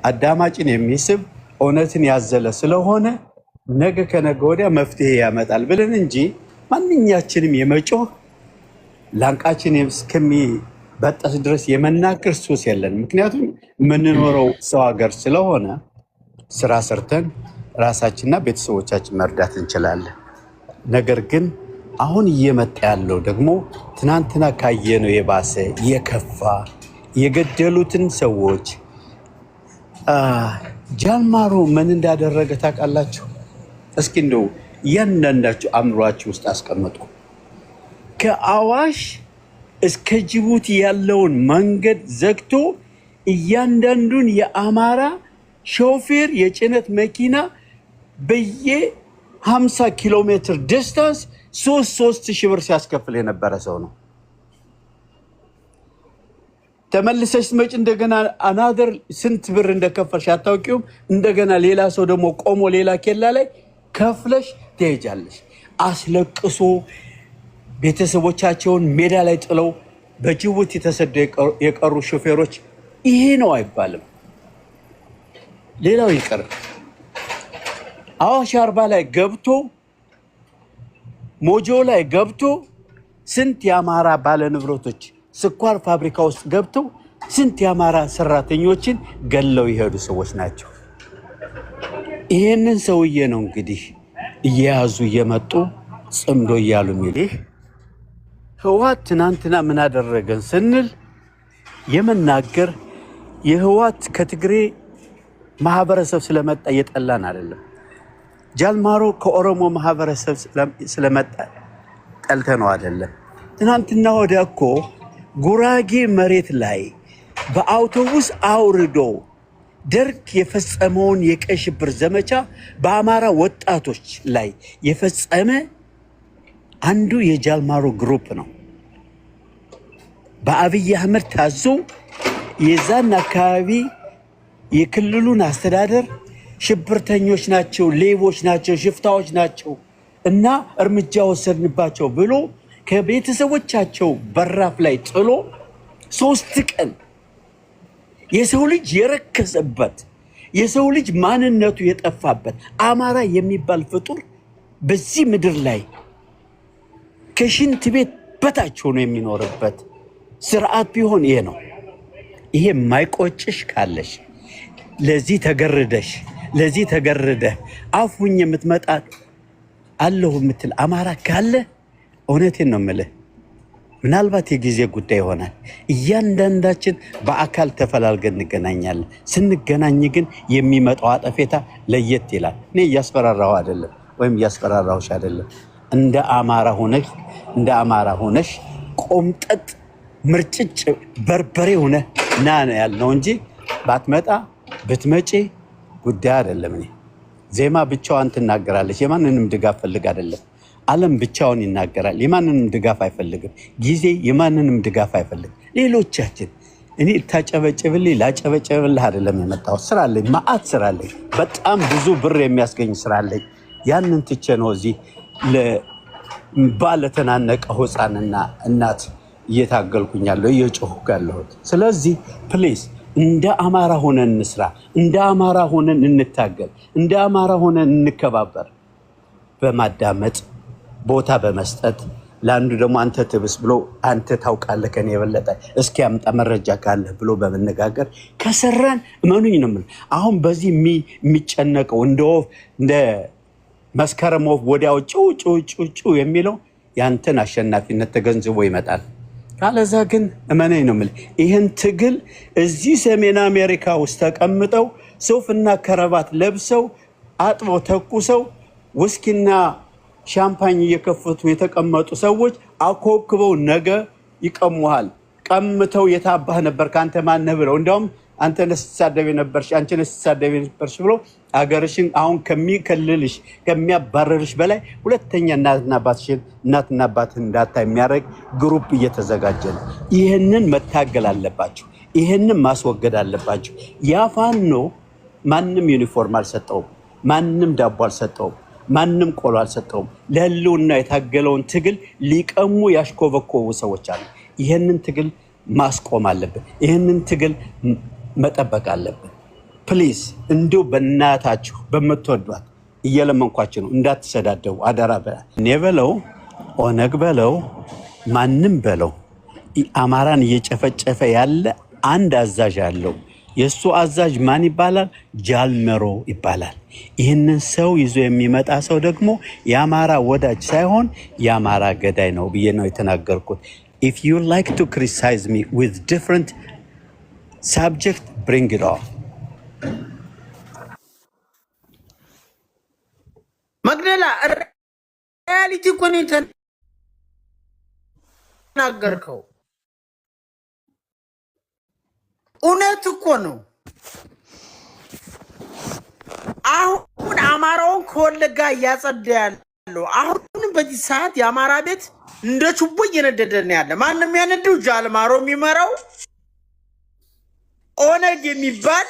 አዳማጭን የሚስብ እውነትን ያዘለ ስለሆነ ነገ ከነገ ወዲያ መፍትሄ ያመጣል ብለን እንጂ ማንኛችንም የመጮህ ላንቃችን እስከሚበጠስ ድረስ የመናገር ሱስ የለን። ምክንያቱም የምንኖረው ሰው ሀገር ስለሆነ ስራ ሰርተን ራሳችንና ቤተሰቦቻችን መርዳት እንችላለን። ነገር ግን አሁን እየመጣ ያለው ደግሞ ትናንትና ካየነው የባሰ የከፋ የገደሉትን ሰዎች ጃልማሮ ምን እንዳደረገ ታውቃላችሁ? እስኪ እንደው እያንዳንዳችሁ አእምሯችሁ ውስጥ አስቀምጡ። ከአዋሽ እስከ ጅቡቲ ያለውን መንገድ ዘግቶ እያንዳንዱን የአማራ ሾፌር የጭነት መኪና በየ50 ኪሎ ሜትር ዲስታንስ 3,000 ብር ሲያስከፍል የነበረ ሰው ነው። ተመልሰሽ ስትመጪ እንደገና አናደር ስንት ብር እንደከፈልሽ አታውቂውም። እንደገና ሌላ ሰው ደግሞ ቆሞ ሌላ ኬላ ላይ ከፍለሽ ትሄጃለሽ። አስለቅሶ ቤተሰቦቻቸውን ሜዳ ላይ ጥለው በጅቡቲ ተሰደው የቀሩ ሾፌሮች ይሄ ነው አይባልም። ሌላው ይቀር አዋሽ አርባ ላይ ገብቶ ሞጆ ላይ ገብቶ ስንት የአማራ ባለንብረቶች ስኳር ፋብሪካ ውስጥ ገብተው ስንት የአማራ ሰራተኞችን ገለው የሄዱ ሰዎች ናቸው። ይሄንን ሰውዬ ነው እንግዲህ እየያዙ እየመጡ ጽምዶ እያሉ የሚልህ ህወሓት ትናንትና ምን አደረገን ስንል የመናገር የህወሓት ከትግሬ ማህበረሰብ ስለመጣ እየጠላን አይደለም። ጃልማሮ ከኦሮሞ ማህበረሰብ ስለመጣ ጠልተነው አይደለም። ትናንትና ወዲያ እኮ ጉራጌ መሬት ላይ በአውቶቡስ አውርዶ ደርግ የፈጸመውን የቀይ ሽብር ዘመቻ በአማራ ወጣቶች ላይ የፈጸመ አንዱ የጃልማሮ ግሩፕ ነው። በአብይ አህመድ ታዞ የዛን አካባቢ የክልሉን አስተዳደር ሽብርተኞች ናቸው፣ ሌቦች ናቸው፣ ሽፍታዎች ናቸው እና እርምጃ ወሰድንባቸው ብሎ ከቤተሰቦቻቸው በራፍ ላይ ጥሎ 3 ቀን የሰው ልጅ የረከሰበት የሰው ልጅ ማንነቱ የጠፋበት አማራ የሚባል ፍጡር በዚህ ምድር ላይ ከሽንት ቤት በታች ሆኖ የሚኖርበት ስርዓት ቢሆን ይሄ ነው። ይሄ የማይቆጭሽ ካለሽ ለዚህ ተገርደሽ ለዚህ ተገርደህ አፉኝ የምትመጣ አለሁ የምትል አማራ ካለ እውነቴን ነው የምልህ ምናልባት የጊዜ ጉዳይ ይሆናል። እያንዳንዳችን በአካል ተፈላልገን እንገናኛለን። ስንገናኝ ግን የሚመጣው አጠፌታ ለየት ይላል። እኔ እያስፈራራሁ አይደለም ወይም እያስፈራራሁሽ አይደለም። እንደ አማራ ሆነሽ ቆምጠጥ ምርጭጭ በርበሬ ሆነ ና ነው ያልነው እንጂ ባትመጣ ብትመጪ ጉዳይ አይደለም። እኔ ዜማ ብቻዋን ትናገራለች፣ የማንንም ድጋፍ ፈልግ አይደለም። ዓለም ብቻውን ይናገራል፣ የማንንም ድጋፍ አይፈልግም። ጊዜ የማንንም ድጋፍ አይፈልግም። ሌሎቻችን እኔ ታጨበጭብልኝ ላጨበጭብልህ አይደለም የመጣሁት። ስራ አለኝ፣ ማአት ስራ አለኝ፣ በጣም ብዙ ብር የሚያስገኝ ስራ አለኝ። ያንን ትቼ ነው እዚህ ባለተናነቀ ሕፃንና እናት እየታገልኩኝ ያለው እየጮህኩ ያለሁት። ስለዚህ ፕሊዝ እንደ አማራ ሆነን እንስራ፣ እንደ አማራ ሆነን እንታገል፣ እንደ አማራ ሆነን እንከባበር። በማዳመጥ ቦታ በመስጠት ለአንዱ ደግሞ አንተ ትብስ ብሎ አንተ ታውቃለህ ከኔ የበለጠ እስኪ አምጣ መረጃ ካለህ ብሎ በመነጋገር ከሰራን እመኑኝ ነው የምልህ። አሁን በዚህ የሚጨነቀው እንደ መስከረም ወፍ ወዲያው ጩ የሚለው ያንተን አሸናፊነት ተገንዝቦ ይመጣል። ካለዛ ግን እመነኝ ነው የምልህ ይህን ትግል እዚህ ሰሜን አሜሪካ ውስጥ ተቀምጠው ሱፍና ከረባት ለብሰው አጥበው ተኩሰው ውስኪና ሻምፓኝ እየከፈቱ የተቀመጡ ሰዎች አኮክበው ነገ ይቀሙሃል። ቀምተው የታባህ ነበር ካንተ ማነህ ብለው እንደውም አንተ ነስተሳደብ ነበርሽ አንቺ ነስተሳደብ ነበርሽ ብሎ አገርሽን አሁን ከሚከልልሽ ከሚያባረርሽ በላይ ሁለተኛ እናትና አባትህን እንዳታ የሚያደርግ ግሩፕ እየተዘጋጀ ነው። ይህንን መታገል አለባችሁ። ይህንን ማስወገድ አለባችሁ። ያ ፋኖ ማንም ዩኒፎርም አልሰጠውም፣ ማንም ዳቦ አልሰጠውም፣ ማንም ቆሎ አልሰጠውም። ለህልውና የታገለውን ትግል ሊቀሙ ያሽኮበኮቡ ሰዎች አሉ። ይህንን ትግል ማስቆም አለብን። ይህንን ትግል መጠበቅ አለብን። ፕሊዝ እንዲሁ በእናታችሁ በምትወዷት እየለመንኳችሁ ነው እንዳትሰዳደቡ አደራ። እኔ በለው ኦነግ በለው ማንም በለው አማራን እየጨፈጨፈ ያለ አንድ አዛዥ አለው። የእሱ አዛዥ ማን ይባላል? ጃልመሮ ይባላል። ይህንን ሰው ይዞ የሚመጣ ሰው ደግሞ የአማራ ወዳጅ ሳይሆን የአማራ ገዳይ ነው ብዬ ነው የተናገርኩት። If you like to criticize me with different subject, bring it on. መግደላ ሪያሊቲ እኮ ነው የተናገርከው። እውነት እኮ ነው። አሁን አማራውን ከወለጋ እያጸዳ ያለው አሁንም በዚህ ሰዓት የአማራ ቤት እንደ ችቦ እየነደደ ነው ያለ። ማንም ያነደው ጃልማሮ የሚመራው ኦነግ የሚባል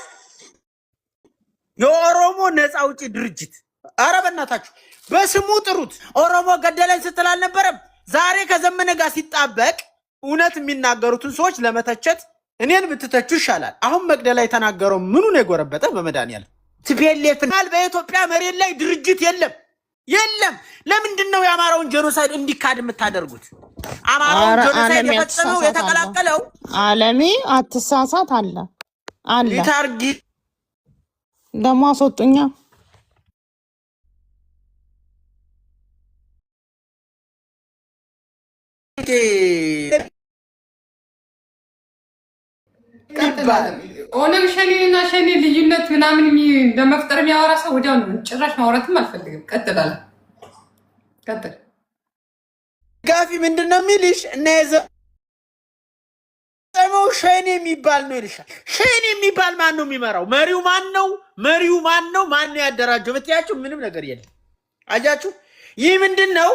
የኦሮሞ ነፃ አውጪ ድርጅት። ኧረ በእናታችሁ በስሙ ጥሩት። ኦሮሞ ገደለን ስትል አልነበረም? ዛሬ ከዘመነ ጋር ሲጣበቅ እውነት የሚናገሩትን ሰዎች ለመተቸት እኔን ብትተቹ ይሻላል። አሁን መግደላ የተናገረው ምኑን የጎረበጠ በመድኃኒዓለም ቲፒኤልኤፍ በኢትዮጵያ መሬት ላይ ድርጅት የለም። ለምንድን ነው የአማራውን ጄኖሳይድ እንዲካድ የምታደርጉት? አማራውን ጄኖሳይድ የፈጸመው የተቀላቀለው አለሜ አትሳሳት አለ ሊታርጊ ደሞ አስወጡኛ። ኦነግ ሸኔና ሸኔ ልዩነት ምናምን ለመፍጠር የሚያወራ ሰው ወዲያው ነው። ጭራሽ ማውራትም አልፈልግም። ቀጥል። ጋፊ ምንድነው የሚልሽ? እና የዘመው ሸኔ የሚባል ነው ይልሻል። ሸኔ የሚባል ማን ነው የሚመራው? መሪው ማን ነው? ማን ነው ያደራጀው? ብትያችሁ ምንም ነገር የለም። አጃችሁ ይህ ምንድነው?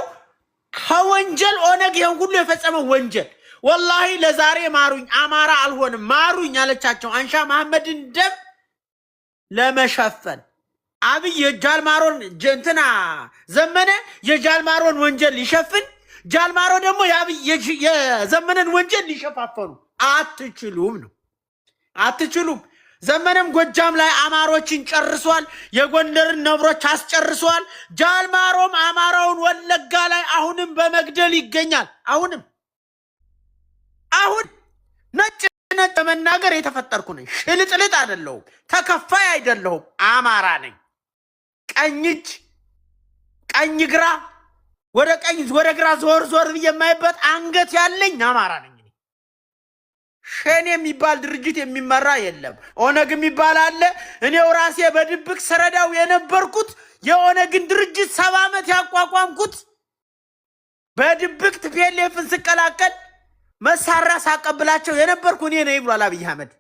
ከወንጀል ኦነግ ይሄን ሁሉ የፈጸመው ወንጀል ወላሂ ለዛሬ ማሩኝ አማራ አልሆንም ማሩኝ ያለቻቸው አንሻ መሐመድን ደም ለመሸፈን አብይ የጃልማሮን ጀንትና ዘመነ የጃልማሮን ወንጀል ሊሸፍን ጃልማሮ ደግሞ የዘመነን ወንጀል ሊሸፋፈኑ አትችሉም ነው። አትችሉም። ዘመነም ጎጃም ላይ አማሮችን ጨርሷል። የጎንደርን ነብሮች አስጨርሷል። ጃልማሮም አማራውን ወለጋ ላይ አሁንም በመግደል ይገኛል። አሁን ነጭ መናገር የተፈጠርኩ ነኝ። ሽልጥልጥ አይደለሁም። ተከፋይ አይደለሁም። አማራ ነኝ። ቀኝ እጅ ቀኝ ግራ ወደ ቀኝ ወደ ግራ ዞር ብዬ የማይበት አንገት ያለኝ አማራ ነኝ። ሸኔ የሚባል ድርጅት የሚመራ የለም። ኦነግ የሚባል አለ። እኔው ራሴ በድብቅ ስረዳው የነበርኩት የኦነግን ድርጅት 70 ዓመት ያቋቋምኩት በድብቅ ቲፒኤልኤፍን ስቀላቀል መሳሪያ ሳቀብላቸው የነበርኩ እኔ ነኝ ብሏል አብይ አህመድ።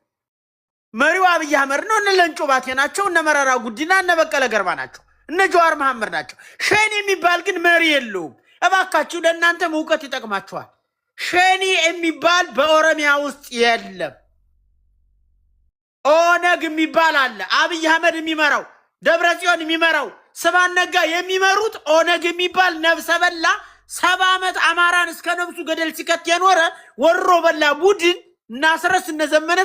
መሪው አብይ አህመድ ነው። እነ ለንጮ ባቴ ናቸው። እነ መረራ ጉዲና እነ በቀለ ገርባ ናቸው። እነ ጀዋር መሐመድ ናቸው። ሸኔ የሚባል ግን መሪ የለውም። እባካችሁ ለእናንተም እውቀት ይጠቅማችኋል። ሸኔ የሚባል በኦሮሚያ ውስጥ የለም። ኦነግ የሚባል አለ። አብይ አህመድ የሚመራው ደብረ ጽዮን የሚመራው ስብሃት ነጋ የሚመሩት ኦነግ የሚባል ነፍሰ በላ 70 ዓመት አማራን እስከ ነፍሱ ገደል ሲከት የኖረ ወሮ በላ ቡድን እናስረስ እነዘመነ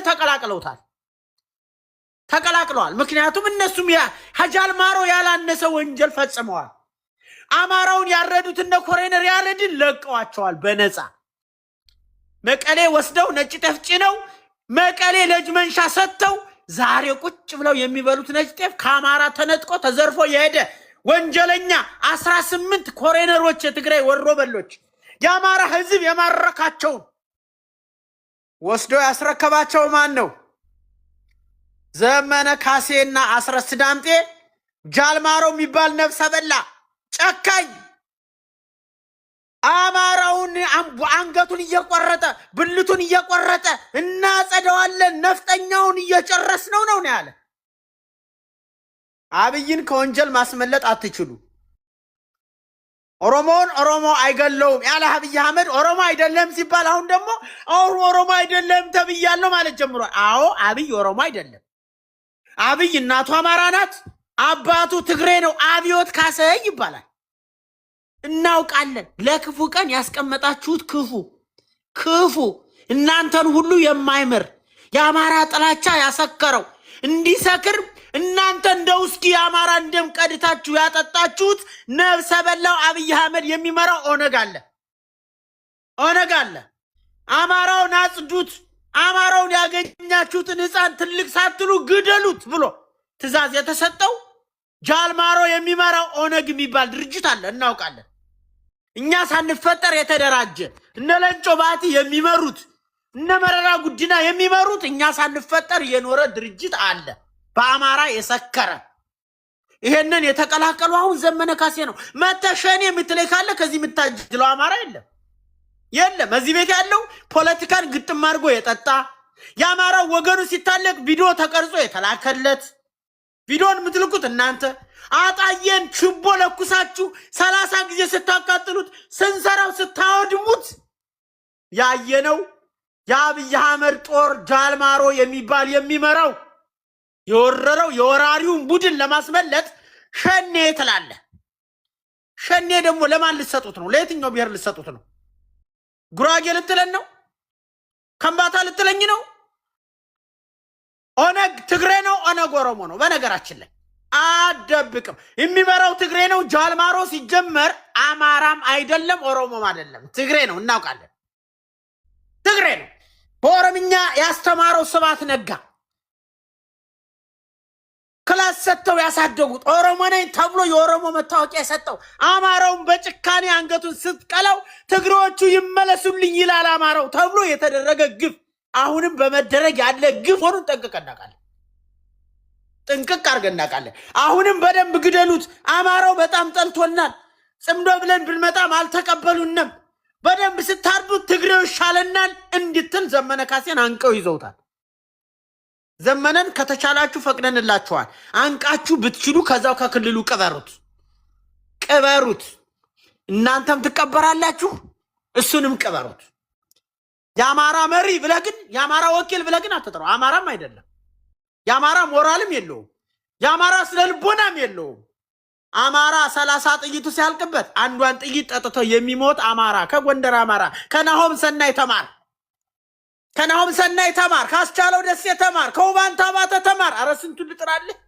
ተቀላቅለዋል። ምክንያቱም እነሱም ጃልማሮ ያላነሰ ወንጀል ፈጽመዋል። አማራውን ያረዱት እነ ኮሬነር ያረድን ለቀዋቸዋል በነፃ መቀሌ ወስደው ነጭ ጤፍ ጭነው መቀሌ ለእጅ መንሻ ሰጥተው ዛሬ ቁጭ ብለው የሚበሉት ነጭ ጤፍ ከአማራ ተነጥቆ ተዘርፎ የሄደ ወንጀለኛ 18 ኮሬነሮች የትግራይ ወሮ በሎች የአማራ ህዝብ የማረካቸው ወስዶ ያስረከባቸው ማን ነው? ዘመነ ካሴና አስረስ ዳምጤ ጃልማሮ የሚባል ነፍሰ በላ ጨካኝ አማራውን አንገቱን እየቆረጠ ብልቱን እየቆረጠ እናጸደዋለን ነፍጠኛውን እየጨረስነው ነው ያለ። አብይን ከወንጀል ማስመለጥ አትችሉ። ኦሮሞን ኦሮሞ አይገለውም ያለ አብይ አህመድ ኦሮሞ አይደለም ሲባል አሁን ደግሞ ኦሮሞ አይደለም ተብያለሁ ማለት ጀምሯል። አዎ አብይ ኦሮሞ አይደለም። አብይ እናቱ አማራ ናት፣ አባቱ ትግሬ ነው። አብዮት ካሰይ ይባላል። እናውቃለን። ለክፉ ቀን ያስቀመጣችሁት ክፉ እናንተን ሁሉ የማይምር የአማራ ጥላቻ ያሰከረው እንዲሰክር እናንተ እንደ ውስኪ የአማራ እንደም ቀድታችሁ ያጠጣችሁት ነፍሰ በላው አብይ አህመድ የሚመራው ኦነግ አለ። አማራውን አጽዱት፣ አማራውን ያገኛችሁትን ሕፃን ትልቅ ሳትሉ ግደሉት ብሎ ትእዛዝ የተሰጠው ጃልማሮ የሚመራው ኦነግ የሚባል ድርጅት አለ። እናውቃለን። እኛ ሳንፈጠር የተደራጀ እነ ለንጮ ባቲ የሚመሩት እነ መረራ ጉዲና የሚመሩት እኛ ሳንፈጠር የኖረ ድርጅት አለ፣ በአማራ የሰከረ። ይሄንን የተቀላቀሉ አሁን ዘመነ ካሴ ነው። መተሸኔ የምትለይ ካለ ከዚህ የምታጅለው አማራ የለም። እዚህ ቤት ያለው ፖለቲካን ግጥም አድርጎ የጠጣ የአማራ ወገኑ ሲታለቅ ቪዲዮ ተቀርጾ የተላከለት ቪዲዮን የምትልኩት እናንተ አጣየን ችቦ ለኩሳችሁ 30 ጊዜ ስታቃጥሉት ስንሰራው ስታወድሙት ያየነው የአብይ አህመድ ጦር ጃልማሮ የሚባል የሚመራው የወረረው የወራሪውን ቡድን ለማስመለጥ ሸኔ ትላለ። ሸኔ ደግሞ ለማን ልትሰጡት ነው? ለየትኛው ብሔር ልትሰጡት ነው? ጉራጌ ልትለን ነው? ከምባታ ልትለኝ ነው? ኦነግ ትግሬ ነው፣ ኦነግ ኦሮሞ ነው። በነገራችን ላይ አደብቅም። የሚመራው ትግሬ ነው። ጃልማሮ ሲጀመር አማራም አይደለም ኦሮሞም አይደለም፣ ትግሬ ነው። እናውቃለን። ትግሬ ነው። በኦሮምኛ ያስተማረው ስብሐት ነጋ ክላስ ሰጥተው ያሳደጉት ኦሮሞ ነኝ ተብሎ የኦሮሞ መታወቂያ የሰጠው አማራውን በጭካኔ አንገቱን ስትቀለው ትግሬዎቹ ይመለሱልኝ ይላል አማራው ተብሎ የተደረገ ግፍ አሁንም በመደረግ ያለ ግፍ ሆኑን ጠንቅቅ አድርገን እናውቃለን። አሁንም በደንብ ግደሉት። አማራው በጣም ጠልቶናል። ጽምዶ ብለን ብንመጣም አልተቀበሉንም። በደንብ ስታርዱት ትግሬው ይሻለናል እንድትል ዘመነ ካሴን አንቀው ይዘውታል። ዘመነን ከተቻላችሁ ፈቅደንላችኋል። አንቃችሁ ብትችሉ ከዛው ከክልሉ ቅበሩት። እናንተም ትቀበራላችሁ፣ እሱንም ቅበሩት። የአማራ መሪ ብለህ ግን የአማራ ወኪል ብለህ ግን አትጥራው። አማራም አይደለም። የአማራ ሞራልም የለውም። የአማራ ስነ ልቦናም የለውም። አማራ 30 ጥይቱ ሲያልቅበት አንዷን ጥይት ጠጥቶ የሚሞት አማራ ከጎንደር አማራ ከናሆም ሰናይ ተማር፣ ካስቻለው ደሴ ተማር፣ ከውባንታ ባተ ተማር። አረ ስንቱን ልጥራለህ።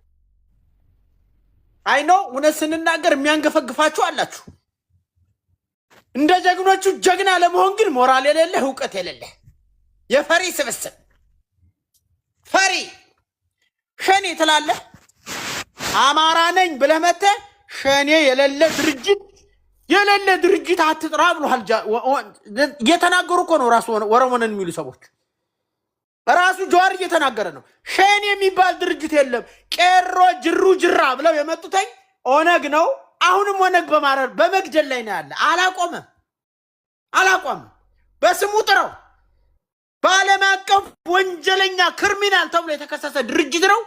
አይኖ እውነት ስንናገር የሚያንገፈግፋችሁ አላችሁ። እንደ ጀግኖቹ ጀግና ለመሆን ግን ሞራል የሌለህ እውቀት የሌለህ የፈሪ ስብስብ ፈሪ ሸኔ ትላለህ። አማራ ነኝ ብለህ መተህ ሸኔ የሌለ ድርጅት አትጥራ ብሏል። እየተናገሩ እኮ ነው ራሱ ኦሮሞንን የሚሉ ሰዎች። ራሱ ጀዋር እየተናገረ ነው። ሸኔ የሚባል ድርጅት የለም። ቄሮ ጅሩ ጅራ ብለው የመጡተኝ ኦነግ ነው። አሁንም ኦነግ በማረር በመግደል ላይ ነው ያለ። አላቆመም። በስሙ ጥረው። በዓለም አቀፍ ወንጀለኛ ክሪሚናል ተብሎ የተከሰሰ ድርጅት ነው።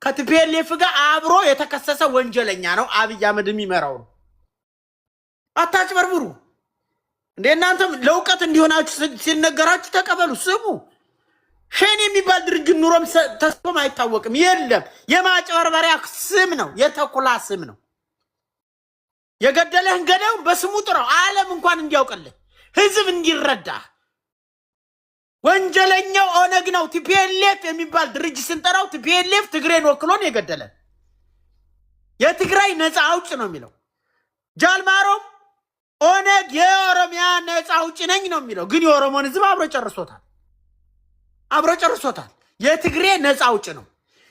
ከቲፒኤልኤፍ ጋር አብሮ የተከሰሰ ወንጀለኛ ነው። አብይ አህመድ የሚመራው ነው። አታጭበርብሩ እንዴ! እናንተም ለውቀት እንዲሆናችሁ ሲነገራችሁ ተቀበሉ፣ ስሙ። ሸኔ የሚባል ድርጅት ኑሮም ተስቶም አይታወቅም። የለም። የማጭበርበሪያ ስም ነው። የተኩላ ስም ነው። የገደለህን ገዳዩን በስሙ ጥራው። ዓለም እንኳን እንዲያውቅልህ፣ ህዝብ እንዲረዳ። ወንጀለኛው ኦነግ ነው። ቲፒኤልኤፍ የሚባል ድርጅት ስንጠራው ቲፒኤልኤፍ ትግሬን ወክሎን የገደለን የትግራይ ነፃ አውጭ ነው የሚለው። ጃልማሮም ኦነግ የኦሮሚያ ነፃ አውጭ ነኝ ነው የሚለው። ግን የኦሮሞን ህዝብ አብሮ ጨርሶታል። የትግሬ ነፃ አውጭ ነው።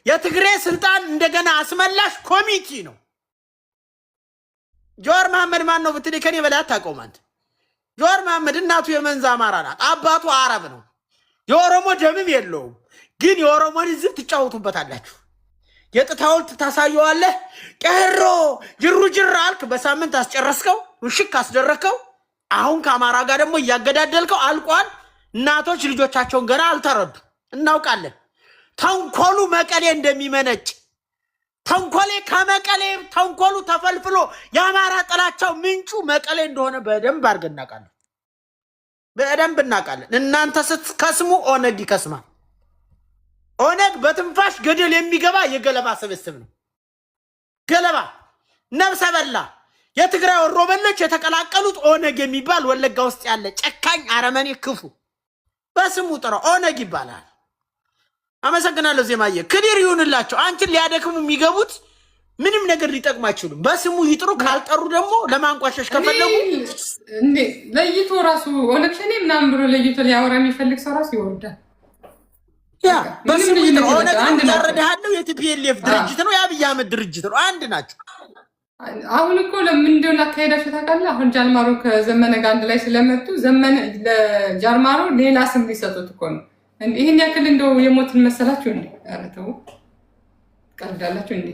የትግሬ ስልጣን እንደገና አስመላሽ ኮሚቴ ነው። ጀዋር መሐመድ ማን ነው ብትል ከኔ በላይ አታውቀውም አንተ። ጆዋር መሐመድ እናቱ የመንዛ አማራ ናት፣ አባቱ አረብ ነው። የኦሮሞ ደምም የለውም። ግን የኦሮሞን ህዝብ ትጫወቱበታላችሁ። የጥታ ሐውልት ታሳየዋለህ። ቀሮ ጅሩ አልክ፣ በሳምንት አስጨረስከው፣ ውሽክ አስደረከው። አሁን ከአማራ ጋር ደግሞ እያገዳደልከው አልቋል። እናቶች ልጆቻቸውን ገና አልተረዱ። እናውቃለን ተንኮሉ መቀሌ እንደሚመነጭ። ተንኮሌ ከመቀሌ ተንኮሉ ተፈልፍሎ የአማራ ጥላቻው ምንጩ መቀሌ እንደሆነ በደንብ አድርገን እናውቃለን። በደንብ እናውቃለን። እናንተ ስትከስሙ ኦነግ ይከስማል። ኦነግ በትንፋሽ ገደል የሚገባ የገለባ ስብስብ ነው። ገለባ ነብሰ በላ የትግራይ ወሮበሎች የተቀላቀሉት ኦነግ የሚባል ወለጋ ውስጥ ያለ ጨካኝ አረመኔ ክፉ በስሙ ጥራው ኦነግ ይባላል። አመሰግናለሁ ዜማዬ። ክሊር ይሁንላቸው። አንቺን ሊያደክሙ የሚገቡት ምንም ነገር ሊጠቅም አይችሉም። በስሙ ይጥሩ፣ ካልጠሩ ደግሞ ለማንቋሸሽ ከፈለጉ እንዴ ለይቶ ራሱ ኦነግ ሸኔ ምናምን ብሎ ለይቶ ሊያወራ የሚፈልግ ሰው ራሱ ይወርዳል። ያ በስሙ ይጥሩ። ኦነግ ያረዳሃለው የቲፒኤልኤፍ ድርጅት ነው፣ የአብይ አህመድ ድርጅት ነው። አንድ ናቸው። አሁን እኮ ለምን እንደው ላካሄዳቸው ታውቃለህ? አሁን ጃልማሮ ከዘመነ ጋር አንድ ላይ ስለመጡ ዘመነ ለጃልማሮ ሌላ ስም ሊሰጡት እኮ ነው። ይሄን ያክል እንደው የሞትን መሰላችሁ እንዴ? ኧረ ተው ቀልዳላችሁ እንዴ?